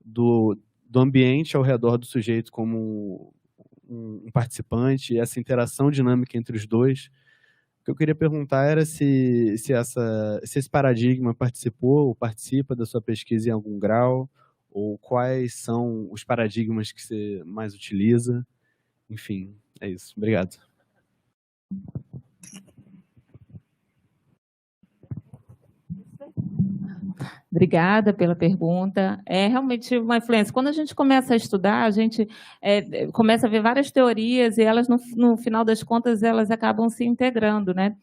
do ambiente ao redor do sujeito como um participante, e essa interação dinâmica entre os dois. O que eu queria perguntar era se esse paradigma participou ou participa da sua pesquisa em algum grau, ou quais são os paradigmas que você mais utiliza. Enfim, é isso. Obrigado. Obrigada pela pergunta. É realmente uma influência. Quando a gente começa a estudar, a gente começa a ver várias teorias e elas, no final das contas, elas acabam se integrando, né?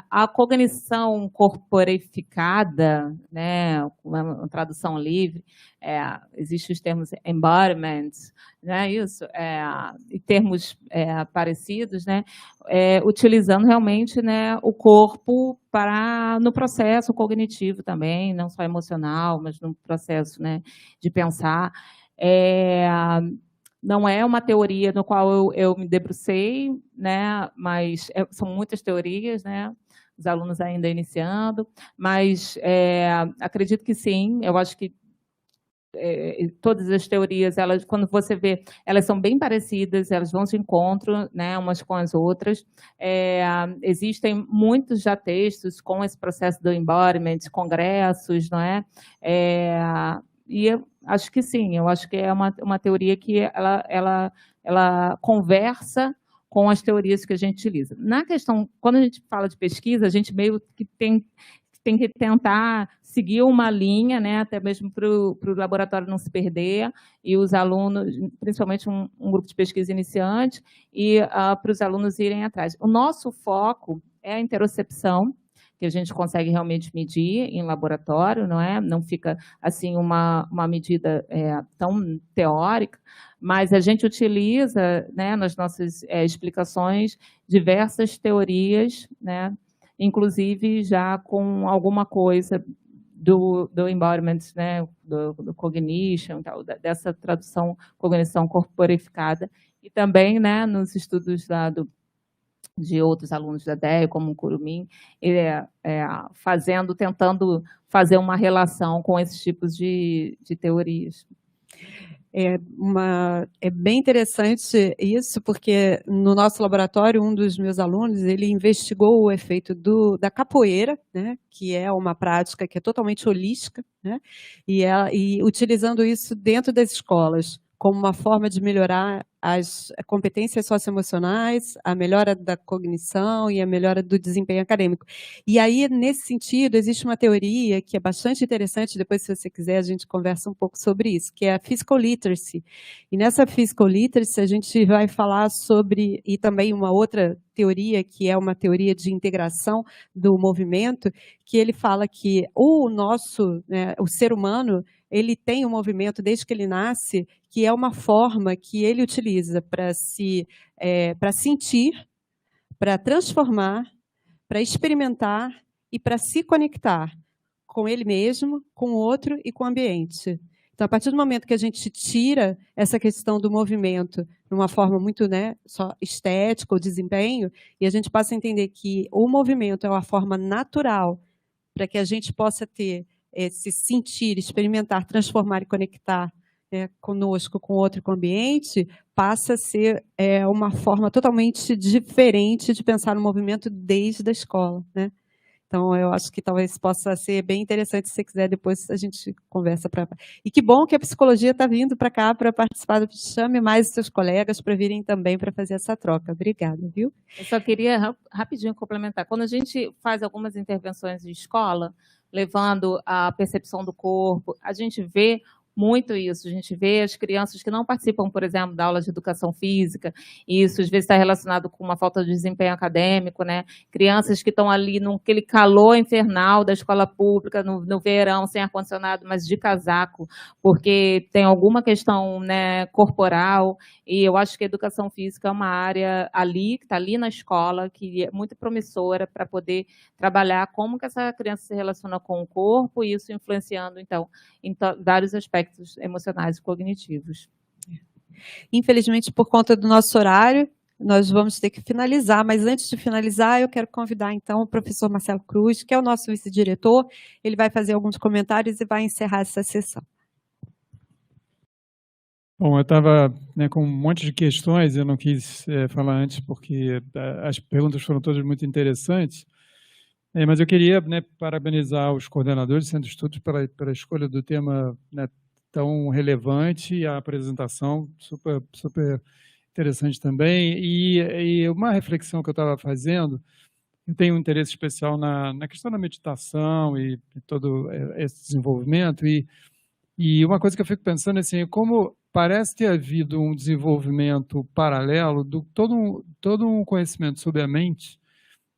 A cognição corporificada, né, uma tradução livre, existem os termos embodiment, né, isso, e termos parecidos, né, utilizando realmente, né, o corpo no processo cognitivo também, não só emocional, mas no processo, né, de pensar. Não é uma teoria no qual eu me debrucei, né, mas são muitas teorias, né, os alunos ainda iniciando, mas acredito que sim, eu acho que todas as teorias, quando você vê, elas são bem parecidas, elas vão de encontro, né, umas com as outras. Existem muitos já textos com esse processo do embodiment, congressos, não é? E eu acho que sim, eu acho que é uma teoria que ela conversa com as teorias que a gente utiliza. Na questão, quando a gente fala de pesquisa, a gente meio que tem que tentar seguir uma linha, né, até mesmo para o laboratório não se perder, e os alunos, principalmente um grupo de pesquisa iniciante, e para os alunos irem atrás. O nosso foco é a interocepção, que a gente consegue realmente medir em laboratório, não é? Não fica assim uma medida tão teórica, mas a gente utiliza, né, nas nossas explicações diversas teorias, né, inclusive já com alguma coisa do embodiment, né, do cognition, tal, dessa tradução cognição corporificada, e também, né, nos estudos de outros alunos da DEA, como o Curumim, tentando fazer uma relação com esses tipos de teorias. É bem interessante isso, porque no nosso laboratório, um dos meus alunos, ele investigou o efeito da capoeira, né, que é uma prática que é totalmente holística, né, e utilizando isso dentro das escolas, como uma forma de melhorar as competências socioemocionais, a melhora da cognição e a melhora do desempenho acadêmico. E aí, nesse sentido, existe uma teoria que é bastante interessante, depois, se você quiser, a gente conversa um pouco sobre isso, que é a Physical Literacy. E nessa Physical Literacy, a gente vai falar sobre, e também uma outra teoria, que é uma teoria de integração do movimento, que ele fala que o nosso, né, o ser humano, ele tem um movimento desde que ele nasce, que é uma forma que ele utiliza para sentir, para transformar, para experimentar e para se conectar com ele mesmo, com o outro e com o ambiente. Então, a partir do momento que a gente tira essa questão do movimento de uma forma muito, né, só estética ou desempenho, e a gente passa a entender que o movimento é uma forma natural para que a gente possa ter se sentir, experimentar, transformar e conectar, né, conosco, com o outro e com o ambiente, passa a ser uma forma totalmente diferente de pensar no movimento desde a escola, né? Então, eu acho que talvez possa ser bem interessante, se você quiser, depois a gente conversa. E que bom que a psicologia está vindo para cá para participar. Chame mais os seus colegas para virem também para fazer essa troca. Obrigada, viu? Eu só queria rapidinho complementar. Quando a gente faz algumas intervenções de escola, levando a percepção do corpo, a gente vê muito isso. A gente vê as crianças que não participam, por exemplo, da aula de educação física, e isso às vezes está relacionado com uma falta de desempenho acadêmico, né? Crianças que estão ali naquele calor infernal da escola pública, no verão, sem ar-condicionado, mas de casaco, porque tem alguma questão, né, corporal, e eu acho que a educação física é uma área ali, que está ali na escola, que é muito promissora para poder trabalhar como que essa criança se relaciona com o corpo, e isso influenciando, então, em vários aspectos emocionais e cognitivos. Infelizmente, por conta do nosso horário, nós vamos ter que finalizar, mas antes de finalizar, eu quero convidar, então, o professor Marcelo Cruz, que é o nosso vice-diretor, ele vai fazer alguns comentários e vai encerrar essa sessão. Bom, eu estava, né, com um monte de questões, eu não quis falar antes porque as perguntas foram todas muito interessantes, mas eu queria, né, parabenizar os coordenadores do Centro de Estudos pela escolha do tema, né, tão relevante, e a apresentação super interessante também. E uma reflexão que eu estava fazendo, eu tenho um interesse especial na questão da meditação e todo esse desenvolvimento, e uma coisa que eu fico pensando é assim, como parece ter havido um desenvolvimento paralelo, todo um conhecimento sobre a mente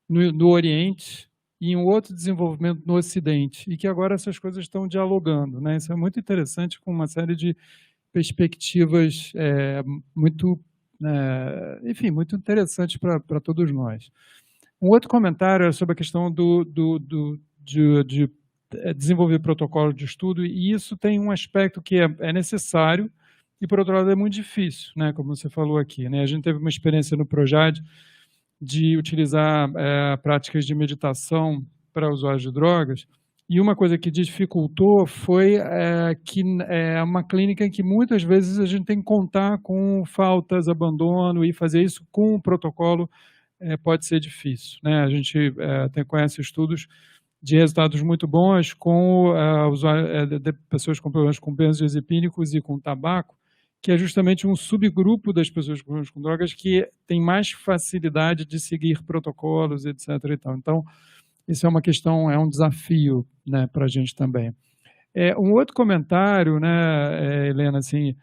no Oriente e um outro desenvolvimento no Ocidente, e que agora essas coisas estão dialogando, né? Isso é muito interessante, com uma série de perspectivas muito, enfim, muito interessantes para todos nós. Um outro comentário é sobre a questão de desenvolver protocolo de estudo, e isso tem um aspecto que é necessário e, por outro lado, é muito difícil, né? Como você falou aqui, né? A gente teve uma experiência no Projad de utilizar práticas de meditação para usuários de drogas, e uma coisa que dificultou foi que é uma clínica em que muitas vezes a gente tem que contar com faltas, abandono, e fazer isso com o protocolo pode ser difícil, né? A gente conhece estudos de resultados muito bons com de pessoas com problemas com benzodiazepínicos e com tabaco, que é justamente um subgrupo das pessoas com problemas com drogas que tem mais facilidade de seguir protocolos, etc. E tal. Então, isso é uma questão, é um desafio, né, para a gente também. Um outro comentário, né, Helena, assim,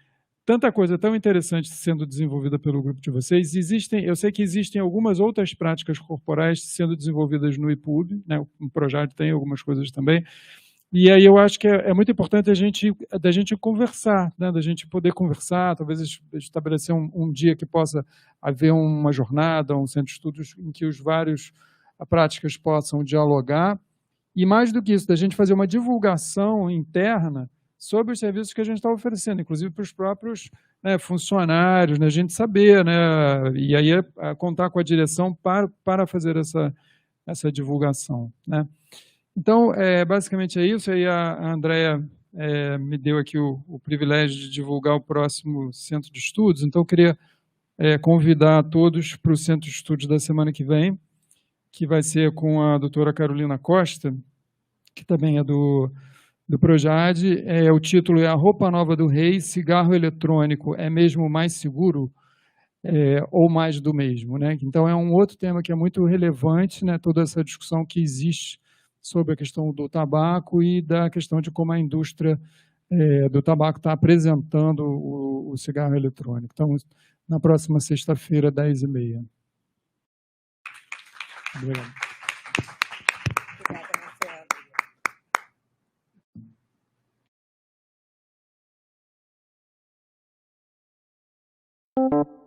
tanta coisa tão interessante sendo desenvolvida pelo grupo de vocês. Eu sei que existem algumas outras práticas corporais sendo desenvolvidas no IPUB, né, o Projad tem algumas coisas também. E aí eu acho que é muito importante da gente conversar, né, da gente poder conversar, talvez estabelecer um dia que possa haver uma jornada, um centro de estudos em que os vários práticas possam dialogar. E mais do que isso, da gente fazer uma divulgação interna sobre os serviços que a gente está oferecendo, inclusive para os próprios, né, funcionários, né, a gente saber, né, e aí contar com a direção para fazer essa divulgação, né. Então, basicamente é isso. Aí a Andrea me deu aqui o privilégio de divulgar o próximo Centro de Estudos, então eu queria convidar a todos para o Centro de Estudos da semana que vem, que vai ser com a doutora Carolina Costa, que também é do do Projad. O título é A Roupa Nova do Rei, cigarro eletrônico é mesmo mais seguro ou mais do mesmo, né? Então é um outro tema que é muito relevante, né? Toda essa discussão que existe sobre a questão do tabaco e da questão de como a indústria do tabaco está apresentando o cigarro eletrônico. Então, na próxima sexta-feira, 10h30. Obrigado. Obrigada, Marcelo.